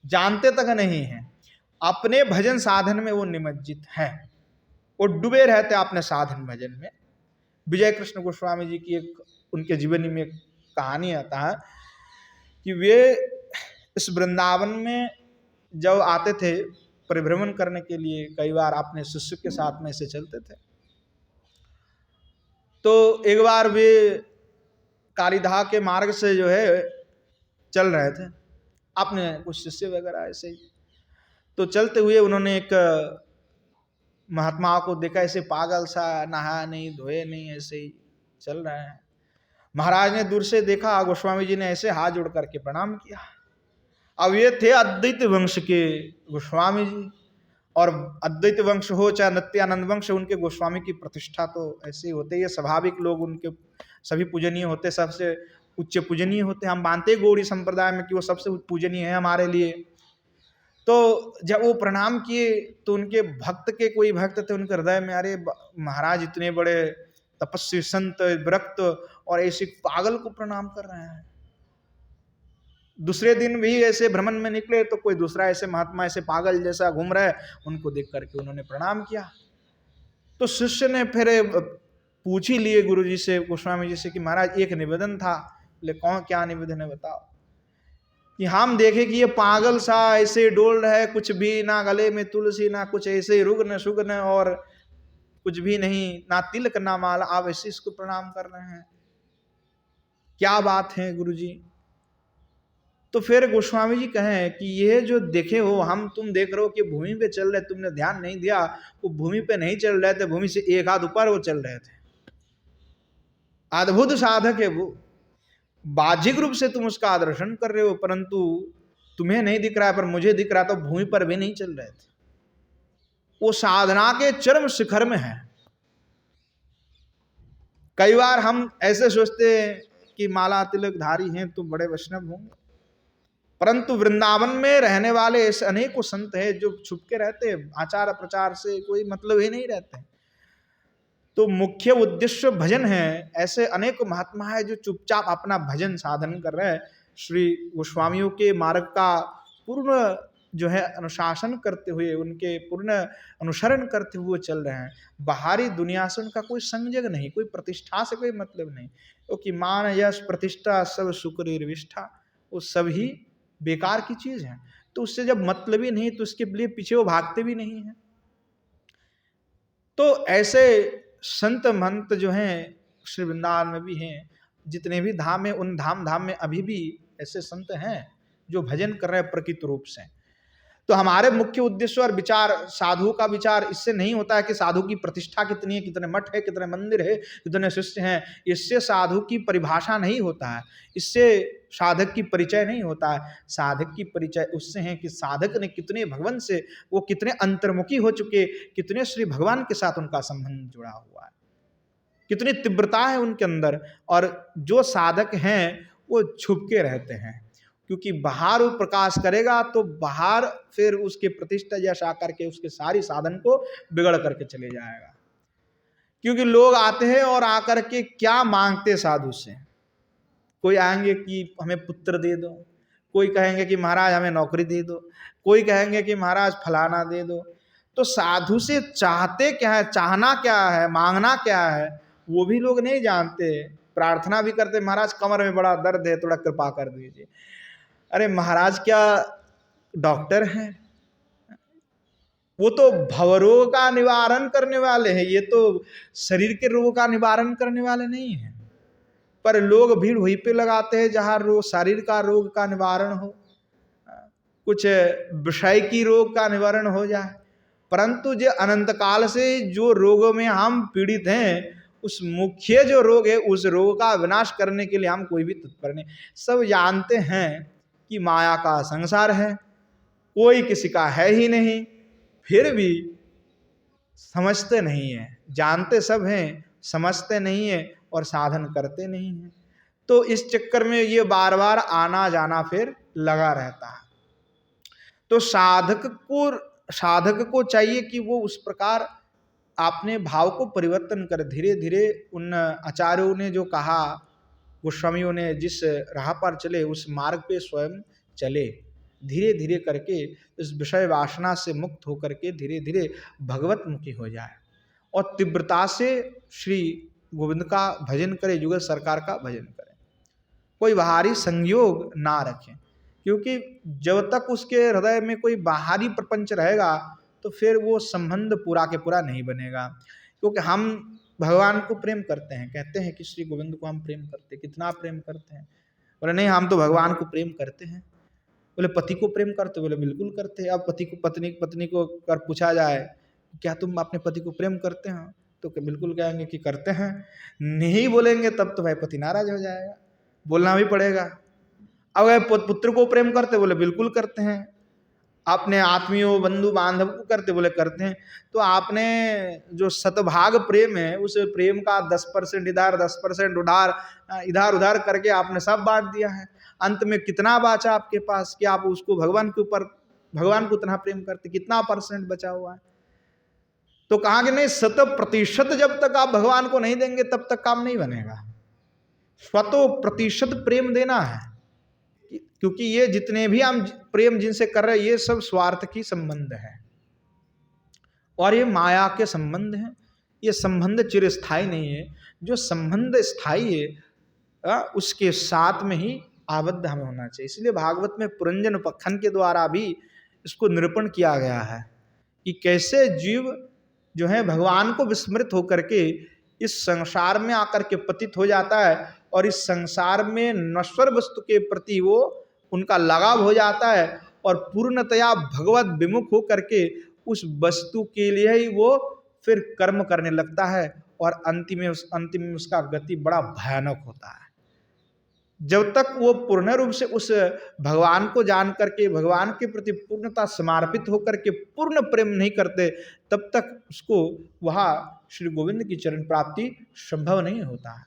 जानते तक नहीं हैं, अपने भजन साधन में वो निमज्जित हैं, वो डूबे रहते अपने साधन भजन में। विजय कृष्ण गोस्वामी जी की एक उनके जीवनी में एक कहानी आता है कि वे इस वृंदावन में जब आते थे परिभ्रमण करने के लिए, कई बार अपने शिष्य के साथ में ऐसे चलते थे। तो एक बार वे कालीधा के मार्ग से जो है चल रहे थे, अपने कुछ शिष्य वगैरह ऐसे ही। तो चलते हुए उन्होंने एक महात्मा को देखा, ऐसे पागल सा, नहा नहीं धोए नहीं, ऐसे ही चल रहा है। महाराज ने दूर से देखा, गोस्वामी जी ने ऐसे हाथ जोड़ करके प्रणाम किया। अब ये थे अद्वैत वंश के गोस्वामी जी, और अद्वैत वंश हो चाहे नित्यानंद वंश, उनके गोस्वामी की प्रतिष्ठा तो ऐसे ही होते, ये स्वाभाविक लोग उनके सभी पूजनीय होते, सबसे उच्च पूजनीय होते। हम मानते गौड़ी संप्रदाय में कि वो सबसे पूजनीय है हमारे लिए। तो जब वो प्रणाम किए तो उनके भक्त के कोई भक्त थे, उनके हृदय में, अरे महाराज इतने बड़े तपस्वी संत विरक्त और ऐसे पागल को प्रणाम कर रहे हैं। दूसरे दिन भी ऐसे भ्रमण में निकले तो कोई दूसरा ऐसे महात्मा ऐसे पागल जैसा घूम रहा है, उनको देख करके उन्होंने प्रणाम किया। तो शिष्य ने फिर पूछ ही लिए गुरु जी से, गोस्वामी जी से, कि महाराज एक निवेदन था। बोले कौन, क्या निवेदन है बताओ। कि हम देखे कि ये पागल सा ऐसे डोल रहा है, कुछ भी ना, गले में तुलसी ना कुछ, ऐसे रुग्ण सुग्न और कुछ भी नहीं, ना तिलक ना माला, आप ऐसे इसको प्रणाम कर रहे हैं, क्या बात है गुरुजी। तो फिर गोस्वामी जी कहें कि ये जो देखे हो, हम तुम देख रहे हो कि भूमि पे चल रहे, तुमने ध्यान नहीं दिया, वो भूमि पे नहीं चल रहे थे, भूमि से एक हाथ ऊपर वो चल रहे थे। अद्भुत साधक है वो, बाह्यिक रूप से तुम उसका आदर्शन कर रहे हो, परंतु तुम्हें नहीं दिख रहा है, पर मुझे दिख रहा, तो भूमि पर भी नहीं चल रहे थे। वो साधना के चरम शिखर में है। कई बार हम ऐसे सोचते हैं कि माला तिलक धारी हैं तो बड़े वैष्णव होंगे, परंतु वृंदावन में रहने वाले ऐसे अनेकों संत हैं जो छुप के रहते हैं, आचार प्रचार से कोई मतलब ही नहीं रहते हैं। तो मुख्य उद्देश्य भजन है। ऐसे अनेक महात्मा है जो चुपचाप अपना भजन साधन कर रहे हैं, श्री गोस्वामियों के मार्ग का पूर्ण जो है अनुशासन करते हुए, उनके पूर्ण अनुसरण करते हुए चल रहे हैं। बाहरी दुनिया से उनका कोई संजग नहीं, कोई प्रतिष्ठा से कोई मतलब नहीं, क्योंकि मान यश प्रतिष्ठा सब सुकरीर विष्ठा, वो सभी बेकार की चीज है। तो उससे जब मतलब ही नहीं, तो उसके लिए पीछे वो भागते भी नहीं है। तो ऐसे संत महंत जो हैं श्री वृंदावन में भी हैं, जितने भी धाम है उन धाम में अभी भी ऐसे संत हैं जो भजन कर रहे हैं प्रकृत रूप से। तो हमारे मुख्य उद्देश्य और विचार, साधु का विचार इससे नहीं होता है कि साधु की प्रतिष्ठा कितनी है, कितने मठ है, कितने मंदिर है, कितने शिष्य हैं। इससे साधु की परिभाषा नहीं होता है, इससे साधक की परिचय नहीं होता है। साधक की परिचय उससे है कि साधक ने कितने भगवान से, वो कितने अंतर्मुखी हो चुके, कितने श्री भगवान के साथ उनका संबंध जुड़ा हुआ है, कितनी तीव्रता है उनके अंदर। और जो साधक हैं वो छुप के रहते हैं, क्योंकि बाहर वो प्रकाश करेगा तो बाहर फिर उसके प्रतिष्ठा जैसा आकर के उसके सारी साधन को बिगड़ करके चले जाएगा। क्योंकि लोग आते हैं और आकर के क्या मांगते साधु से, कोई आएंगे कि हमें पुत्र दे दो, कोई कहेंगे कि महाराज हमें नौकरी दे दो, कोई कहेंगे कि महाराज फलाना दे दो। तो साधु से चाहते क्या है, चाहना क्या है, मांगना क्या है, वो भी लोग नहीं जानते। प्रार्थना भी करते, महाराज कमर में बड़ा दर्द है, थोड़ा कृपा कर दीजिए। अरे महाराज क्या डॉक्टर हैं? वो तो भवरोग का निवारण करने वाले हैं, ये तो शरीर के रोग का निवारण करने वाले नहीं है। पर लोग भीड़ वहीं पे लगाते हैं जहां रोग, शरीर का रोग का निवारण हो, कुछ विषय की रोग का निवारण हो जाए। परंतु जो अनंत काल से जो रोगों में हम पीड़ित हैं, उस मुख्य जो रोग है, उस रोग का विनाश करने के लिए हम कोई भी तत्पर नहीं। सब जानते हैं कि माया का संसार है, कोई किसी का है ही नहीं, फिर भी समझते नहीं है। जानते सब हैं, समझते नहीं है और साधन करते नहीं है। तो इस चक्कर में ये बार बार आना जाना फिर लगा रहता है। तो साधक को चाहिए कि वो उस प्रकार अपने भाव को परिवर्तन कर, धीरे धीरे उन आचार्यों ने जो कहा, गोस्वामियों ने जिस राह पर चले उस मार्ग पे स्वयं चले, धीरे धीरे करके इस विषय वासना से मुक्त होकर के धीरे धीरे भगवत मुखी हो जाए और तीव्रता से श्री गोविंद का भजन करे, युगल सरकार का भजन करे, कोई बाहरी संयोग ना रखें। क्योंकि जब तक उसके हृदय में कोई बाहरी प्रपंच रहेगा तो फिर वो संबंध पूरा के पूरा नहीं बनेगा। क्योंकि हम भगवान को प्रेम करते हैं, कहते हैं कि श्री गोविंद को हम प्रेम करते हैं, कितना प्रेम करते हैं? बोले नहीं, हम तो भगवान को प्रेम करते हैं। बोले पति को प्रेम करते? बोले बिल्कुल करते हैं। अब पत्नी को कर पूछा जाए क्या तुम अपने पति को प्रेम करते हो, तो बिल्कुल कहेंगे कि करते हैं। नहीं बोलेंगे तब तो भाई पति नाराज हो जाएगा, बोलना भी पड़ेगा। अगर पुत्र को प्रेम करते? बोले बिल्कुल करते हैं। अपने आत्मियों बंधु बांधव को करते? बोले करते हैं। तो आपने जो शतभाग प्रेम है, उस प्रेम का 10% इधर 10% उधार, इधर उधर करके आपने सब बांट दिया है। अंत में कितना बचा आपके पास कि आप उसको भगवान के ऊपर, भगवान को उतना प्रेम करते, कितना % बचा हुआ है? तो कहा कि नहीं, 100% जब तक आप भगवान को नहीं देंगे तब तक काम नहीं बनेगा। 100% प्रेम देना है, क्योंकि ये जितने भी हम प्रेम जिनसे कर रहे हैं ये सब स्वार्थ की संबंध है और ये माया के संबंध हैं। ये संबंध चिरस्थायी नहीं है। जो संबंध स्थायी है उसके साथ में ही आबद्ध हमें होना चाहिए। इसलिए भागवत में पुरंजन उपख्यान के द्वारा भी इसको निरूपण किया गया है कि कैसे जीव जो है भगवान को विस्मृत होकर के इस संसार में आकर के पतित हो जाता है और इस संसार में नश्वर वस्तु के प्रति वो उनका लगाव हो जाता है और पूर्णतया भगवत विमुख होकर के उस वस्तु के लिए ही वो फिर कर्म करने लगता है और अंतिम में उसका गति बड़ा भयानक होता है। जब तक वो पूर्ण रूप से उस भगवान को जान करके भगवान के प्रति पूर्णता समर्पित होकर के पूर्ण प्रेम नहीं करते, तब तक उसको वहाँ श्री गोविंद की चरण प्राप्ति संभव नहीं होता है।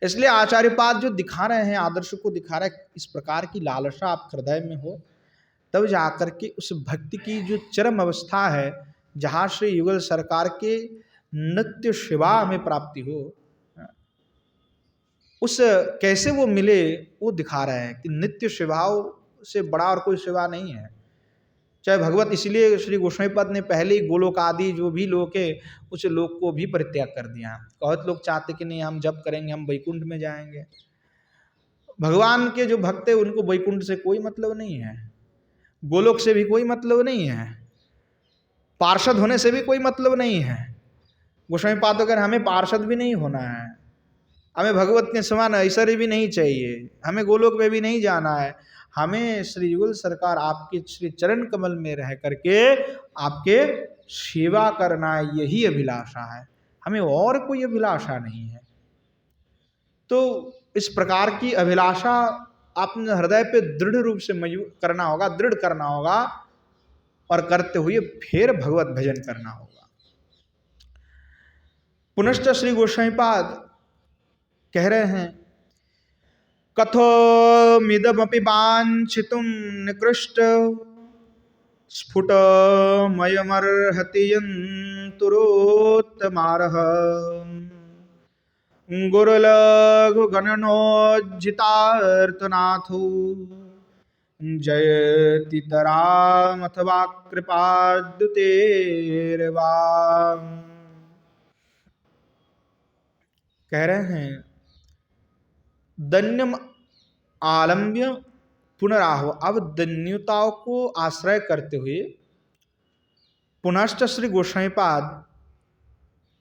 इसलिए आचार्यपाद जो दिखा रहे हैं, आदर्श को दिखा रहे हैं, इस प्रकार की लालसा आप हृदय में हो, तब जाकर के उस भक्ति की जो चरम अवस्था है, जहाँ श्री युगल सरकार के नित्य सेवा में प्राप्ति हो, उस कैसे वो मिले वो दिखा रहे हैं कि नित्य सेवाओं से बड़ा और कोई सेवा नहीं है। चाहे भगवत, इसलिए श्री गोस्वामी पद ने पहले ही गोलोक आदि जो भी लोक है उस लोक को भी परित्याग कर दिया। बहुत लोग चाहते कि नहीं हम जप करेंगे हम वैकुंठ में जाएंगे। भगवान के जो भक्त है उनको वैकुंठ से कोई मतलब नहीं है, गोलोक से भी कोई मतलब नहीं है, पार्षद होने से भी कोई मतलब नहीं है। गोस्वामी पाद अगर हमें पार्षद भी नहीं होना है, हमें भगवत के समान ऐश्वर्य भी नहीं चाहिए, हमें गोलोक में भी नहीं जाना है, हमें श्री युगल सरकार आपके श्री चरण कमल में रह करके आपके सेवा करना, यही अभिलाषा है, हमें और कोई अभिलाषा नहीं है। तो इस प्रकार की अभिलाषा आपने हृदय पे दृढ़ रूप से मजबूत करना होगा, दृढ़ करना होगा, और करते हुए फिर भगवत भजन करना होगा। पुनश्च श्री गोस्वामी पाद कह रहे हैं, कथोमिदमपि वाञ्छितुं निकृष्ट स्फुटमयमर्हति यन्तुरोत्तमारः गुरुलघुगणनोज्झितार्तनाथो जयति तरामथवा कृपाद्युतेर्वा। कह रहे हैं, दन्यम आलम्ब्य पुनराहो, अब दन्युताओं को आश्रय करते हुए पुनश्च श्री गोस्वामी पाद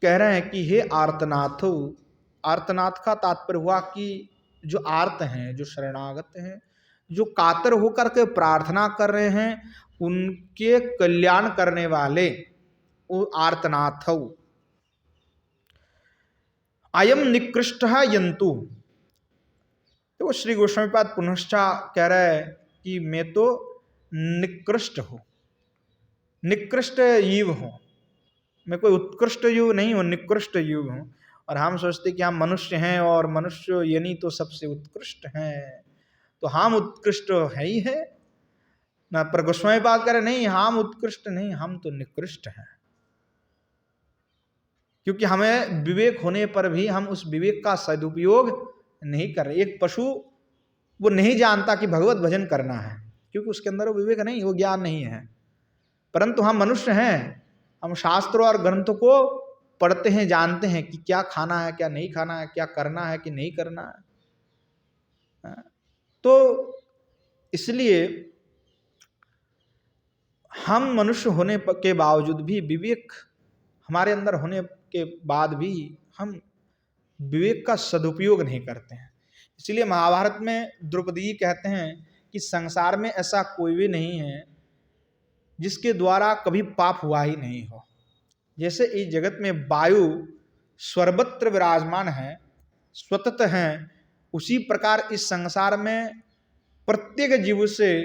कह रहे हैं कि हे आर्तनाथो, आर्तनाथ का तात्पर्य हुआ कि जो आर्त हैं, जो शरणागत हैं, जो कातर होकर के प्रार्थना कर रहे हैं, उनके कल्याण करने वाले वो आर्तनाथो। अयम निकृष्ट यंतु, तो श्री गोस्वामी पाद पुनश्चा कह रहा है कि मैं तो निकृष्ट हूँ, निकृष्ट जीव हूँ, मैं कोई उत्कृष्ट जीव नहीं हूँ, निकृष्ट जीव हूँ। और हम सोचते कि हम मनुष्य हैं और मनुष्य यानी तो सबसे उत्कृष्ट हैं, तो हम उत्कृष्ट है ही है ना। पर गोस्वामी पाद कह रहे नहीं, हम उत्कृष्ट नहीं, हम तो निकृष्ट हैं, क्योंकि हमें विवेक होने पर भी हम उस विवेक का सदुपयोग नहीं कर रहे। एक पशु वो नहीं जानता कि भगवत भजन करना है, क्योंकि उसके अंदर वो विवेक नहीं, वो ज्ञान नहीं है। परंतु हम मनुष्य हैं, हम शास्त्रों और ग्रंथों को पढ़ते हैं, जानते हैं कि क्या खाना है, क्या नहीं खाना है, क्या करना है कि नहीं करना है। तो इसलिए हम मनुष्य होने के बावजूद भी, विवेक हमारे अंदर होने के बाद भी हम विवेक का सदुपयोग नहीं करते हैं। इसलिए महाभारत में द्रौपदी कहते हैं कि संसार में ऐसा कोई भी नहीं है जिसके द्वारा कभी पाप हुआ ही नहीं हो। जैसे इस जगत में वायु सर्वत्र विराजमान है, स्वतत हैं, उसी प्रकार इस संसार में प्रत्येक जीव से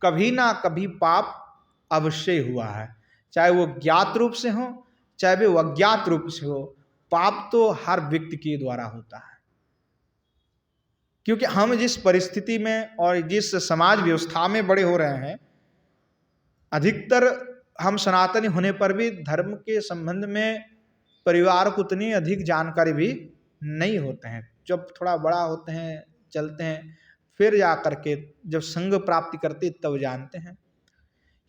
कभी ना कभी पाप अवश्य हुआ है, चाहे वो ज्ञात रूप से हो चाहे वो अज्ञात रूप से हो। पाप तो हर व्यक्ति के द्वारा होता है, क्योंकि हम जिस परिस्थिति में और जिस समाज व्यवस्था में बड़े हो रहे हैं, अधिकतर हम सनातनी होने पर भी धर्म के संबंध में परिवार को उतनी अधिक जानकारी भी नहीं होते हैं। जब थोड़ा बड़ा होते हैं, चलते हैं, फिर जा करके जब संग प्राप्ति करते तब जानते हैं,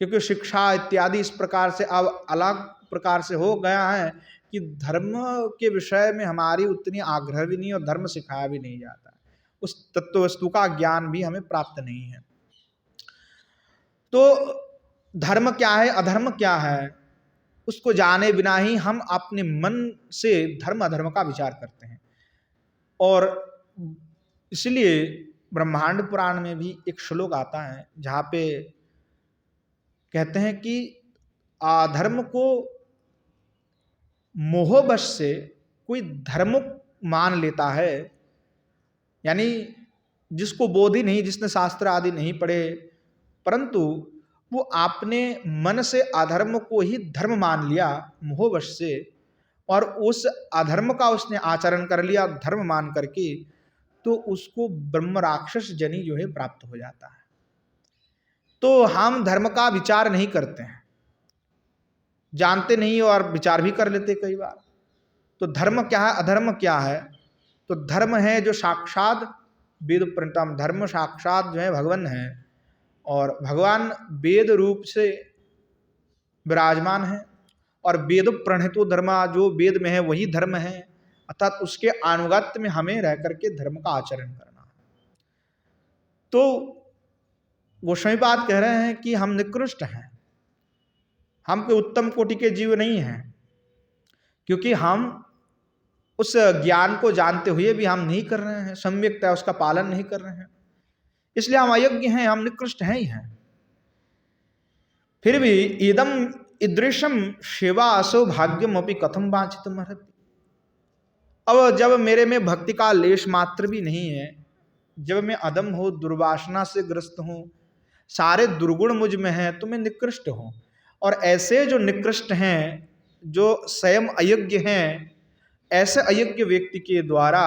क्योंकि शिक्षा इत्यादि इस प्रकार से अब अलग प्रकार से हो गया है कि धर्म के विषय में हमारी उतनी आग्रह भी नहीं और धर्म सिखाया भी नहीं जाता, उस तत्व वस्तु का ज्ञान भी हमें प्राप्त नहीं है। तो धर्म क्या है, अधर्म क्या है, उसको जाने बिना ही हम अपने मन से धर्म अधर्म का विचार करते हैं। और इसलिए ब्रह्मांड पुराण में भी एक श्लोक आता है जहाँ पे कहते हैं कि अधर्म को मोहवश से कोई धर्म मान लेता है, यानी जिसको बोध ही नहीं, जिसने शास्त्र आदि नहीं पढ़े, परंतु वो आपने मन से अधर्म को ही धर्म मान लिया मोहवश से, और उस अधर्म का उसने आचरण कर लिया धर्म मान करके, तो उसको ब्रह्म राक्षस जनी जो है प्राप्त हो जाता है। तो हम धर्म का विचार नहीं करते हैं, जानते नहीं और विचार भी कर लेते कई बार। तो धर्म क्या है, अधर्म क्या है? तो धर्म है जो साक्षात वेद प्रणतम, धर्म साक्षात जो है भगवान है, और भगवान वेद रूप से विराजमान है, और वेद प्रणहितो धर्म, जो वेद में है वही धर्म है, अर्थात उसके अनुगत्य में हमें रह करके धर्म का आचरण करना है। तो गोस्वामी पाद कह रहे हैं कि हम निकृष्ट हैं, हम कोई उत्तम कोटि के जीव नहीं हैं, क्योंकि हम उस ज्ञान को जानते हुए भी हम नहीं कर रहे हैं, सम्यकता उसका पालन नहीं कर रहे हैं, इसलिए हम अयोग्य हैं, हम निकृष्ट हैं ही हैं। फिर भी इदम ईदृशम सेवा असौभाग्यम अपि कथम वांछितुम अर्हति। अब जब मेरे में भक्ति का लेश मात्र भी नहीं है, जब मैं अधम हूँ, दुर्वासना से ग्रस्त हूँ, सारे दुर्गुण मुझ में हैं, तो मैं निकृष्ट हूँ। और ऐसे जो निकृष्ट हैं, जो स्वयं अयोग्य हैं, ऐसे अयोग्य व्यक्ति के द्वारा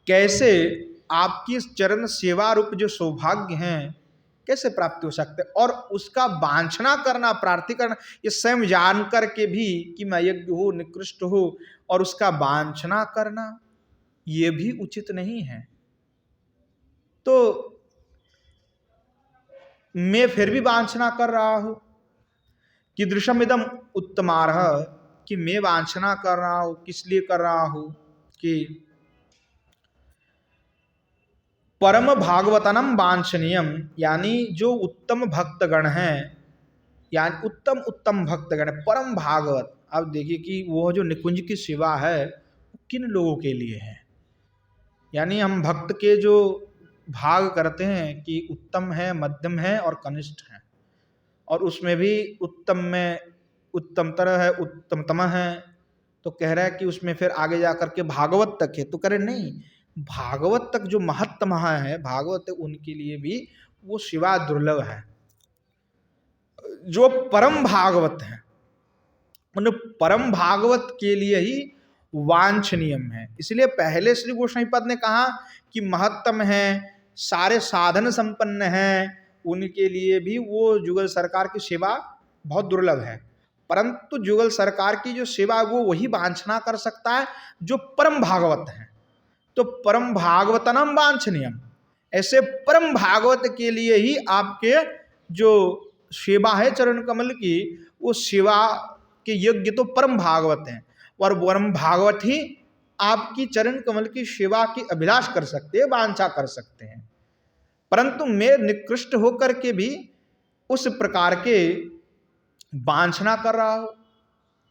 कैसे आपकी चरण सेवा रूप जो सौभाग्य हैं कैसे प्राप्ति हो सकते, और उसका वांछना करना, प्रार्थी करना, ये स्वयं जान करके भी कि मैं अयोग्य हूँ, निकृष्ट हूँ, और उसका वांछना करना ये भी उचित नहीं है। तो मैं फिर भी वांछना कर रहा हूँ कि दृश्यम इदम उत्तमार्ह, कि मैं वांछना कर रहा हूँ, किस लिए कर रहा हूँ कि परम भागवतनम वांछनीयम, यानी जो उत्तम भक्तगण हैं, यानी उत्तम उत्तम भक्तगण, परम भागवत। अब देखिए कि वो जो निकुंज की सेवा है किन लोगों के लिए है, यानी हम भक्त के जो भाग करते हैं कि उत्तम है, मध्यम है और कनिष्ठ है, और उसमें भी उत्तम में उत्तमतर है, उत्तमतम है, तो कह रहा है कि उसमें फिर आगे जाकर के भागवत तक है, तो कह रहे नहीं, भागवत तक जो महत्तम है, भागवत उनके लिए भी वो सेवा दुर्लभ है। जो परम भागवत है उन परम भागवत के लिए ही वांछनीयम है। इसलिए पहले श्री गोस्वामी पद ने कहा कि महत्तम है, सारे साधन संपन्न हैं, उनके लिए भी वो जुगल सरकार की सेवा बहुत दुर्लभ है। परंतु जुगल सरकार की जो सेवा वो वही वांछना कर सकता है जो परम भागवत है। तो परम भागवतनम वांछनीयम, ऐसे परम भागवत के लिए ही आपके जो सेवा है चरण कमल की, वो सेवा के योग्य तो परम भागवत हैं, और परम भागवत ही आपकी चरण कमल की सेवा की अभिलाष कर सकते हैं, वांछा कर सकते हैं। परंतु मैं निकृष्ट होकर के भी उस प्रकार के वांछना कर रहा हूं,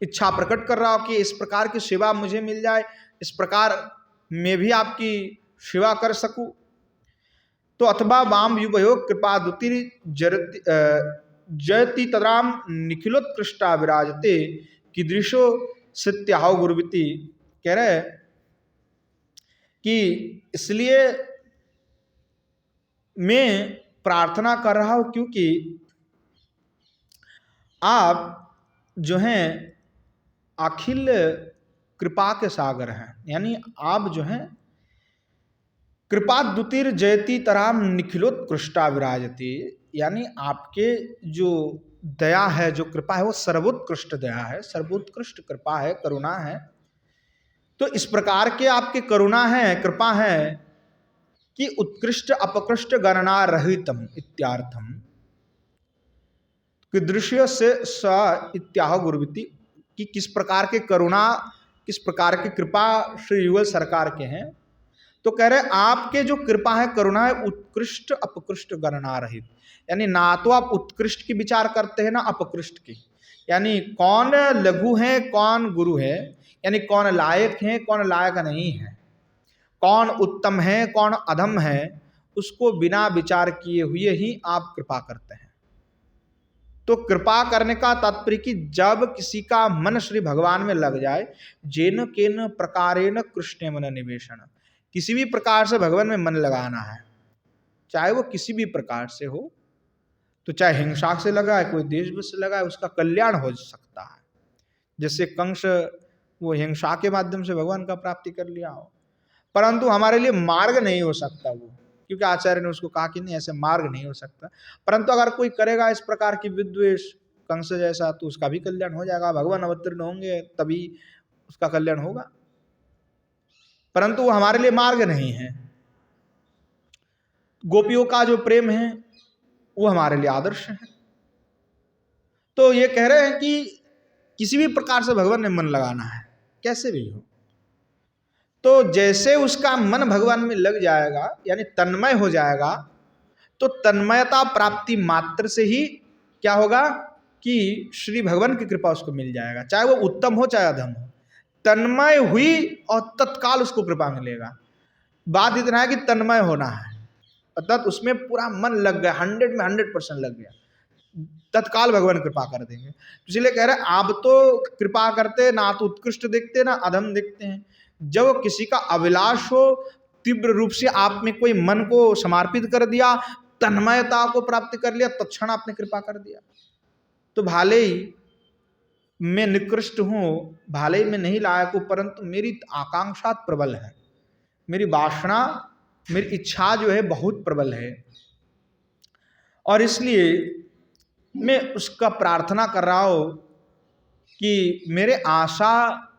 इच्छा प्रकट कर रहा हूं कि इस प्रकार की सेवा मुझे मिल जाए, इस प्रकार मैं भी आपकी सेवा कर सकूं। तो अथवा वाम युगयो कृपा दुतिर जयति तदाम निखिलोत्कृष्टा विराजते कीदृशो सत्याहो गुरुविति। कह रहे कि इसलिए मैं प्रार्थना कर रहा हूं क्योंकि आप जो हैं अखिल कृपा के सागर हैं, यानी आप जो हैं कृपा दुतिर जयति तराम निखिलोत्कृष्टा विराजती, यानी आपके जो दया है, जो कृपा है, वो सर्वोत्कृष्ट दया है, सर्वोत्कृष्ट कृपा है, करुणा है। तो इस प्रकार के आपके करुणा है, कृपा है कि उत्कृष्ट अपकृष्ट गणना रहितम इत्यार्थम, कि दृश्य से स इत्याह गुरुविति, कि किस प्रकार के करुणा, किस प्रकार की कृपा श्री युगल सरकार के हैं। तो कह रहे आपके जो कृपा है, करुणा है, उत्कृष्ट अपकृष्ट गणना रहित, यानी ना तो आप उत्कृष्ट की विचार करते हैं ना अपकृष्ट की, यानी कौन लघु है कौन गुरु है, यानी कौन लायक है कौन लायक नहीं है, कौन उत्तम है कौन अधम है, उसको बिना विचार किए हुए ही आप कृपा करते हैं। तो कृपा करने का तात्पर्य कि जब किसी का मन श्री भगवान में लग जाए, जेन केन प्रकारेण कृष्ण मन निवेशन, किसी भी प्रकार से भगवान में मन लगाना है, चाहे वो किसी भी प्रकार से हो, तो चाहे हिंसा से लगाए, कोई देशभक्त से लगाए, उसका कल्याण हो सकता है। जैसे कंस वो हिंसा के माध्यम से भगवान का प्राप्ति कर लिया हो, परंतु हमारे लिए मार्ग नहीं हो सकता वो, क्योंकि आचार्य ने उसको कहा कि नहीं ऐसे मार्ग नहीं हो सकता। परंतु अगर कोई करेगा इस प्रकार की विद्वेष कंस जैसा, तो उसका भी कल्याण हो जाएगा। भगवान अवतीर्ण होंगे तभी उसका कल्याण होगा, परंतु वो हमारे लिए मार्ग नहीं है। गोपियों का जो प्रेम है वो हमारे लिए आदर्श है। तो ये कह रहे हैं कि किसी भी प्रकार से भगवान में मन लगाना है, कैसे भी हो। तो जैसे उसका मन भगवान में लग जाएगा, यानी तन्मय हो जाएगा, तो तन्मयता प्राप्ति मात्र से ही क्या होगा कि श्री भगवान की कृपा उसको मिल जाएगा, चाहे वो उत्तम हो चाहे अधम हो। तन्मय हुई और तत्काल उसको कृपा मिलेगा। बात इतना है कि तन्मय होना है, अर्थात उसमें पूरा मन लग गया, 100 में 100% लग गया, तत्काल भगवान कृपा कर देंगे। इसलिए कह रहे हैं आप तो कृपा करते ना तो उत्कृष्ट देखते ना अधम देखते हैं। जब किसी का अभिलाष हो, तीव्र रूप से आप में कोई मन को समर्पित कर दिया, तन्मयता को प्राप्त कर लिया, तत्क्षण आपने कृपा कर दिया। तो भाले ही मैं निकृष्ट हूं, भाले ही मैं नहीं लायक हूं, परंतु मेरी आकांक्षा प्रबल है, मेरी वासना, मेरी इच्छा जो है बहुत प्रबल है, और इसलिए मैं उसका प्रार्थना कर रहा हूं कि मेरे आशा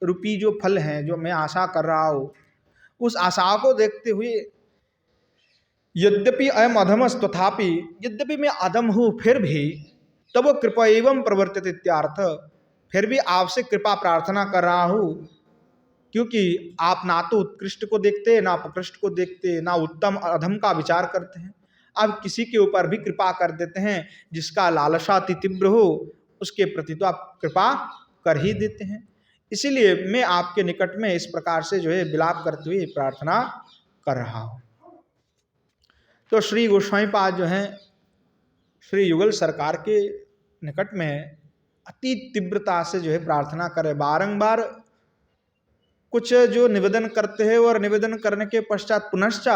रूपी जो फल हैं, जो मैं आशा कर रहा हूं, उस आशा को देखते हुए यद्यपि अयम अधमस तथापि, यद्यपि मैं अधम हूं फिर भी तब वो कृपा एवं प्रवर्तित इत्यार्थ, फिर भी आपसे कृपा प्रार्थना कर रहा हूं, क्योंकि आप ना तो उत्कृष्ट को देखते ना अपकृष्ट को देखते, ना उत्तम अधम का विचार करते हैं। आप किसी के ऊपर भी कृपा कर देते हैं, जिसका लालसा अति तीव्र हो उसके प्रति तो आप कृपा कर ही देते हैं। इसीलिए मैं आपके निकट में इस प्रकार से जो है विलाप करते हुए प्रार्थना कर रहा हूं। तो श्री गोस्वामी पाद जो हैं श्री युगल सरकार के निकट में अति तीव्रता से जो है प्रार्थना करे, बारंबार कुछ जो निवेदन करते हैं और निवेदन करने के पश्चात पुनश्च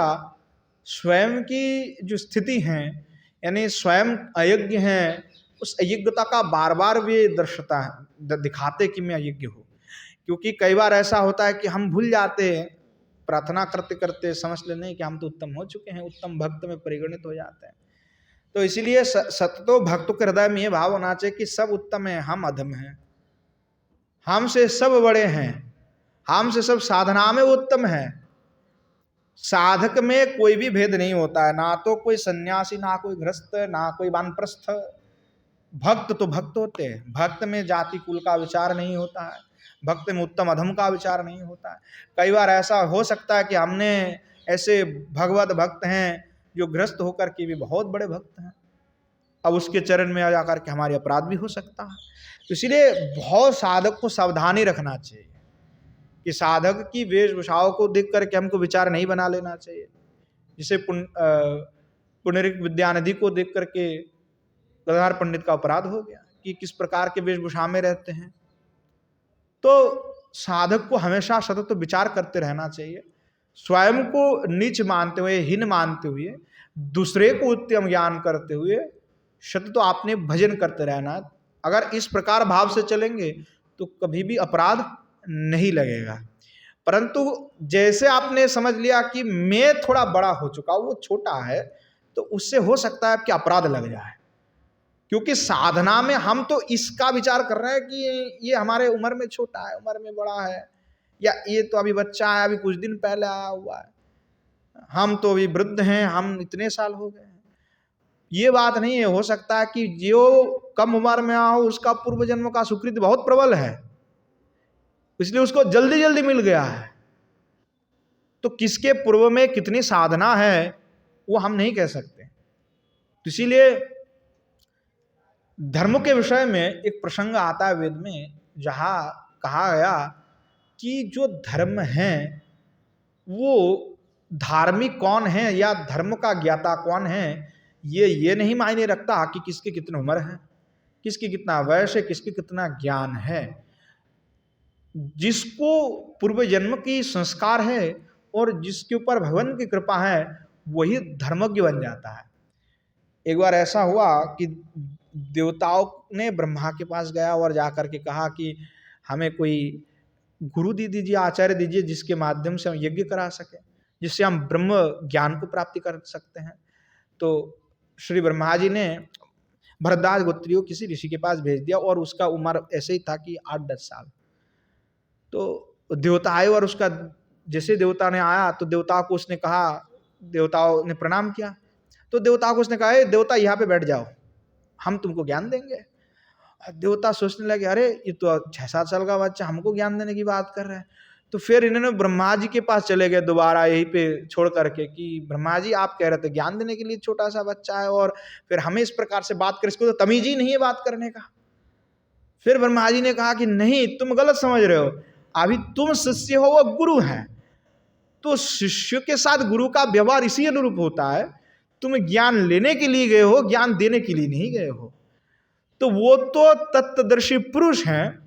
स्वयं की जो स्थिति है, यानी स्वयं अयोग्य हैं, उस अयोग्यता का बार बार वे दर्शता है, दिखाते कि मैं अयोग्य हूँ। क्योंकि कई बार ऐसा होता है कि हम भूल जाते हैं, प्रार्थना करते करते समझ लेने कि हम तो उत्तम हो चुके हैं, उत्तम भक्त में परिगणित हो जाते हैं। तो इसीलिए सततो भक्तों के हृदय में ये भाव होना चाहिए कि सब उत्तम है, हम अधम हैं, हमसे सब बड़े हैं, हमसे सब साधना में उत्तम है। साधक में कोई भी भेद नहीं होता है, ना तो कोई सन्यासी, ना कोई गृहस्थ, ना कोई वानप्रस्थ। भक्त तो भक्त होते हैं, भक्त में जाति कुल का विचार नहीं होता है, भक्त में उत्तम अधम का विचार नहीं होता है। कई बार ऐसा हो सकता है कि हमने ऐसे भगवत भक्त हैं जो गृहस्थ होकर के भी बहुत बड़े भक्त हैं, अब उसके चरण में आ जाकर के हमारे अपराध भी हो सकता है। तो इसलिए बहुत साधक को सावधानी रखना चाहिए कि साधक की वेशभूषाओं को देख करके हमको विचार नहीं बना लेना चाहिए। जिसे पुनरिक विद्यानिधि को देख करके गदाधर पंडित का अपराध हो गया कि किस प्रकार के वेशभूषा में रहते हैं। तो साधक को हमेशा सतत विचार करते रहना चाहिए, स्वयं को नीच मानते हुए, हीन मानते हुए, दूसरे को उत्तम ज्ञान करते हुए सतत आपने भजन करते रहना। अगर इस प्रकार भाव से चलेंगे तो कभी भी अपराध नहीं लगेगा। परंतु जैसे आपने समझ लिया कि मैं थोड़ा बड़ा हो चुका हूं, वो छोटा है, तो उससे हो सकता है कि अपराध लग जाए। क्योंकि साधना में हम तो इसका विचार कर रहे हैं कि ये हमारे उम्र में छोटा है, उम्र में बड़ा है, या ये तो अभी बच्चा है, अभी कुछ दिन पहले आया हुआ है, हम तो अभी वृद्ध हैं, हम इतने साल हो गए हैं। ये बात नहीं है। हो सकता है कि जो कम उम्र में आया हो उसका पूर्व जन्म का सुकृत बहुत प्रबल है, इसलिए उसको जल्दी जल्दी मिल गया है। तो किसके पूर्व में कितनी साधना है वो हम नहीं कह सकते। तो इसीलिए धर्म के विषय में एक प्रसंग आता है वेद में, जहां कहा गया कि जो धर्म है वो धार्मिक कौन है या धर्म का ज्ञाता कौन है, ये नहीं मायने रखता कि किसकी कितनी उम्र है, किसकी कितना वयस है, किसकी कितना ज्ञान है। जिसको पूर्व जन्म की संस्कार है और जिसके ऊपर भगवान की कृपा है वही धर्मज्ञ बन जाता है। एक बार ऐसा हुआ कि देवताओं ने ब्रह्मा के पास गया और जाकर के कहा कि हमें कोई गुरु दे दीजिए, आचार्य दीजिए, जिसके माध्यम से हम यज्ञ करा सके, जिससे हम ब्रह्म ज्ञान को प्राप्ति कर सकते हैं। तो श्री ब्रह्मा जी ने भरद्वाज गोत्रियों किसी ऋषि के पास भेज दिया और उसका उम्र ऐसे ही था कि 8-10 साल। तो देवता आए और उसका जैसे देवता ने आया तो देवता को उसने कहा, देवताओं ने प्रणाम किया तो देवता को उसने कहा, देवता यहाँ पे बैठ जाओ, हम तुमको ज्ञान देंगे। देवता सोचने लगे, अरे ये तो 6-7 साल का बच्चा हमको ज्ञान देने की बात कर रहा है। तो फिर इन्होंने ब्रह्मा जी के पास चले गए दोबारा यहीं पे छोड़ करके कि ब्रह्मा जी आप कह रहे थे ज्ञान देने के लिए छोटा सा बच्चा है और फिर हमें इस प्रकार से बात कर, इसको तो तमीज ही नहीं है बात करने का। फिर ब्रह्मा जी ने कहा कि नहीं, तुम गलत समझ रहे हो, अभी तुम शिष्य हो, वो गुरु है, तो शिष्य के साथ गुरु का व्यवहार इसी अनुरूप होता है। तुम ज्ञान लेने के लिए गए हो, ज्ञान देने के लिए नहीं गए हो। तो वो तो तत्वदर्शी पुरुष हैं,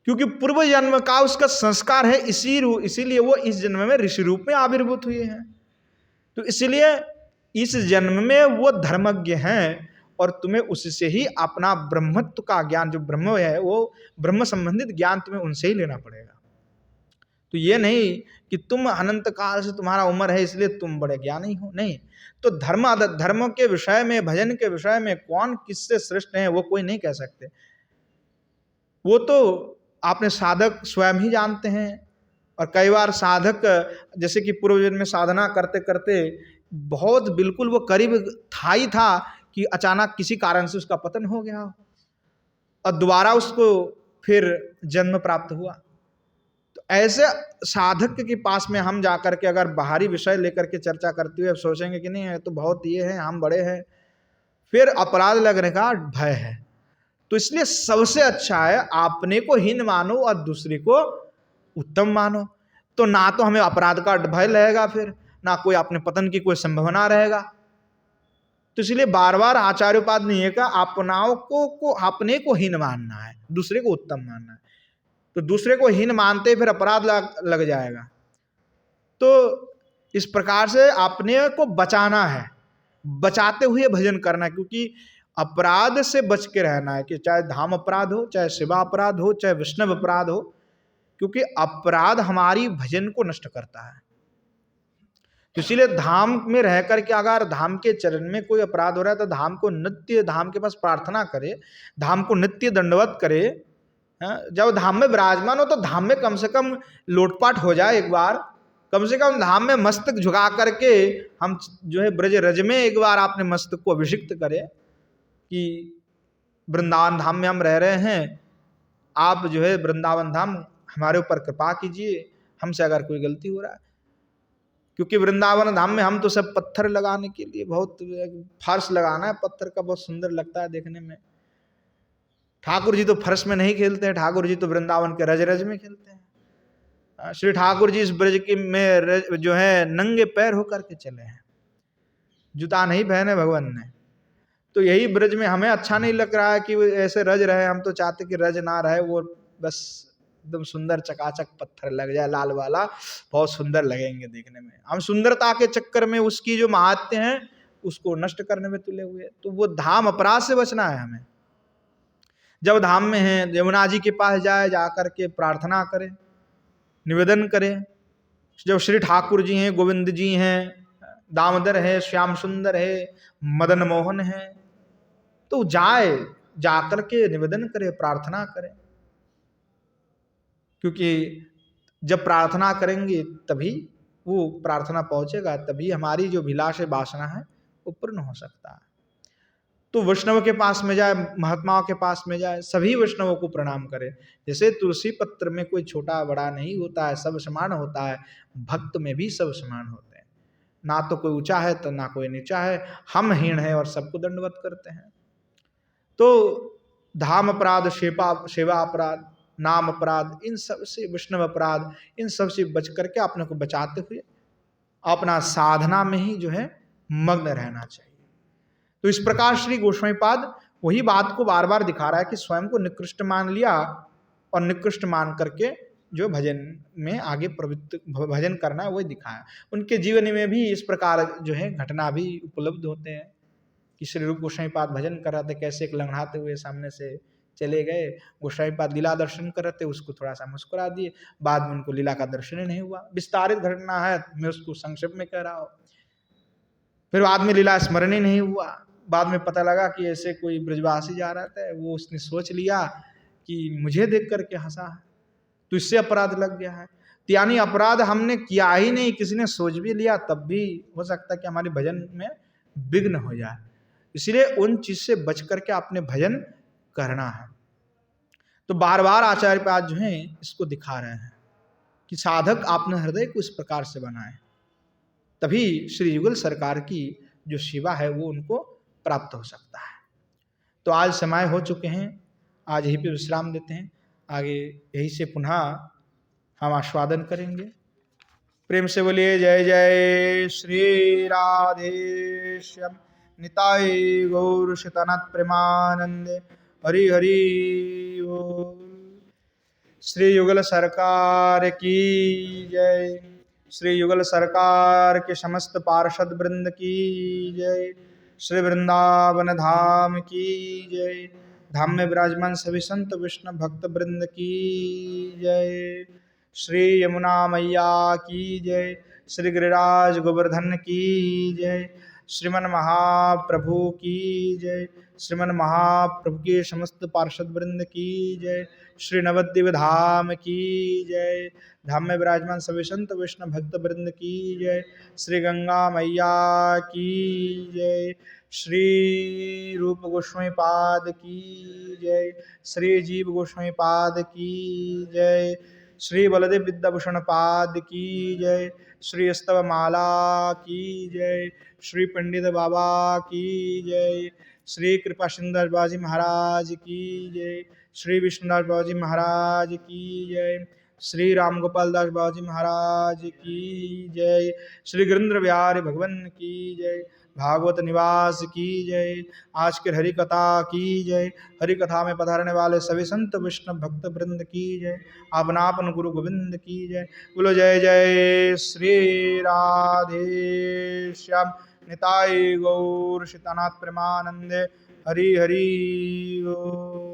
क्योंकि पूर्व जन्म का उसका संस्कार है, इसीलिए वो इस जन्म में ऋषि रूप में आविर्भूत हुए हैं। तो इसलिए इस जन्म में वो धर्मज्ञ हैं और तुम्हें उससे ही अपना ब्रह्मत्व का ज्ञान, जो ब्रह्म है वो ब्रह्म संबंधित ज्ञान तुम्हें उनसे ही लेना पड़ेगा। तो ये नहीं कि तुम अनंत काल से तुम्हारा उम्र है इसलिए तुम बड़े ज्ञानी हो, नहीं। तो धर्म के विषय में, भजन के विषय में कौन किससे श्रेष्ठ है वो कोई नहीं कह सकते। वो तो आपने साधक स्वयं ही जानते हैं। और कई बार साधक जैसे कि पूर्व जन्म में साधना करते करते बहुत बिल्कुल वो करीब था ही था कि अचानक किसी कारण से उसका पतन हो गया और दोबारा उसको फिर जन्म प्राप्त हुआ। तो ऐसे साधक के पास में हम जाकर के अगर बाहरी विषय लेकर के चर्चा करते हुए सोचेंगे कि नहीं है तो बहुत ये है, हम बड़े हैं, फिर अपराध लगने का भय है। तो इसलिए सबसे अच्छा है अपने को हीन मानो और दूसरे को उत्तम मानो। तो ना तो हमें अपराध का भय रहेगा, फिर ना कोई अपने पतन की कोई संभावना रहेगा। तो इसलिए बार बार आचार्योपाद ने यह कहा अपनाओं को अपने को हीन मानना है, दूसरे को उत्तम मानना है। तो दूसरे को हीन मानते फिर अपराध लग जाएगा। तो इस प्रकार से अपने को बचाना है, बचाते हुए भजन करना है, क्योंकि अपराध से बच के रहना है, कि चाहे धाम अपराध हो, चाहे शिवा अपराध हो, चाहे वैष्णव अपराध हो, क्योंकि अपराध हमारी भजन को नष्ट करता है। तो इसीलिए धाम में रह करके अगर धाम के चरण में कोई अपराध हो रहा है तो धाम को नित्य, धाम के पास प्रार्थना करे, धाम को नित्य दंडवत करे। जब धाम में विराजमान हो तो धाम में कम से कम लोटपाट हो जाए एक बार, कम से कम धाम में मस्तक झुका करके हम जो है ब्रज रज में एक बार आपने मस्तक को अभिषिक्त करे कि वृंदावन धाम में हम रह रहे हैं, आप जो है वृंदावन धाम हमारे ऊपर कृपा कीजिए, हमसे अगर कोई गलती हो रहा है। क्योंकि वृंदावन धाम में हम तो सब पत्थर लगाने के लिए, बहुत फर्श लगाना है पत्थर का, बहुत सुंदर लगता है देखने में। ठाकुर जी तो फर्श में नहीं खेलते हैं, ठाकुर जी तो वृंदावन के रज रज में खेलते हैं। श्री ठाकुर जी इस ब्रज के में जो है नंगे पैर होकर के चले हैं, जूता नहीं पहने भगवान ने। तो यही ब्रज में हमें अच्छा नहीं लग रहा है कि ऐसे रज रहे, हम तो चाहते कि रज ना रहे, वो बस एकदम सुंदर चकाचक पत्थर लग जाए लाल वाला, बहुत सुंदर लगेंगे देखने में। हम सुंदरता के चक्कर में उसकी जो महात्म्य है उसको नष्ट करने में तुले हुए। तो वो धाम अपराध से बचना है हमें। जब धाम में है यमुना जी के पास जाए, जाकर के प्रार्थना करें, निवेदन करें। जब श्री ठाकुर जी हैं, गोविंद जी हैं, दामोदर है, श्याम सुंदर है, मदन मोहन है, तो जाए, जाकर के निवेदन करें, प्रार्थना करें। क्योंकि जब प्रार्थना करेंगे तभी वो प्रार्थना पहुंचेगा, तभी हमारी जो अभिलाष है, वासना है, वो पूर्ण हो सकता है। तो वैष्णव के पास में जाए, महात्माओं के पास में जाए, सभी वैष्णवों को प्रणाम करें। जैसे तुलसी पत्र में कोई छोटा बड़ा नहीं होता है, सब समान होता है, भक्त में भी सब समान होते हैं। ना तो कोई ऊंचा है तो ना कोई नीचा है, हम हीन है और सबको दंडवत करते हैं। तो धाम अपराध, सेवा अपराध, नाम अपराध, इन सब से, वैष्णव अपराध, इन सब से बच करके अपने को बचाते हुए अपना साधना में ही जो है मग्न रहना चाहिए। तो इस प्रकार श्री गोस्वामी पाद वही बात को बार बार दिखा रहा है कि स्वयं को निकृष्ट मान लिया और निकृष्ट मान करके जो भजन में आगे प्रवृत्त भजन करना है वही दिखाया। उनके जीवन में भी इस प्रकार जो है घटना भी उपलब्ध होते हैं कि श्री रूप गोस्वामी पाद भजन कर रहे थे, कैसे एक लंगड़ाते हुए सामने से चले गए, गोस्वामी पाद लीला दर्शन कर रहे थे, उसको थोड़ा सा मुस्कुरा दिए, बाद में उनको लीला का दर्शन ही नहीं हुआ। विस्तारित घटना है, मैं उसको संक्षेप में कह रहा हूँ। फिर बाद में लीला स्मरण ही नहीं हुआ। बाद में पता लगा कि ऐसे कोई ब्रजवासी जा रहा था, वो उसने सोच लिया कि मुझे देख करके हंसा है तो इससे अपराध लग गया है। तो यानी अपराध हमने किया ही नहीं, किसी ने सोच भी लिया तब भी हो सकता है कि हमारे भजन में विघ्न हो जाए। इसलिए उन चीज से बच करके आपने भजन करना है। तो बार बार आचार्य पाद जो है इसको दिखा रहे हैं कि साधक आपने हृदय को इस प्रकार से बनाए, तभी श्री युगल सरकार की जो सेवा है वो उनको प्राप्त हो सकता है। तो आज समय हो चुके हैं, आज यहीं पे विश्राम देते हैं, आगे यहीं से पुनः हम आस्वादन करेंगे। प्रेम से बोलिए जय जय श्री राधेश्याम निताय गौर शतनाथ प्रेमानंदे हरि हरि बोल। श्री युगल सरकार की जय, श्री युगल सरकार के समस्त पार्षद वृंद की जय, श्री वृंदावन धाम की जय, धाम में विराजमान सभी संत विष्णु भक्त वृंद की जय, श्री यमुना मैया की जय, श्री गिरिराज गोवर्धन की जय, श्रीमन महाप्रभु की जय, श्रीमन महाप्रभु के समस्त पार्षद वृंद की जय, श्री नवद्वीप धाम की जय, धाम में विराजमान सभी संत विष्णु भक्त वृंद की जय, श्री गंगा मैया की जय, श्री रूप गोस्वामी पाद की जय, श्री जीव गोस्वामी पाद की जय, श्री बलदेव विद्याभूषण पाद की जय, श्री स्तव माला की जय, श्री पंडित बाबा की जय, श्री कृपा सुंदर बाजी महाराज की जय, श्री विष्णुदास बाबूजी महाराज की जय, श्री राम गोपाल दास बाबूजी महाराज की जय, श्री गिरिंद्र बिहारी भगवान की जय, भागवत निवास की जय, आज के हरि कथा की जय, हरि कथा में पधारने वाले सभी संत विष्णु भक्त वृंद की जय, अपनापन गुरु गोविंद की जय। बोलो जय जय श्री राधे श्याम निताय गौर सीतानाथ प्रेमानंदे हरि हरि बोल।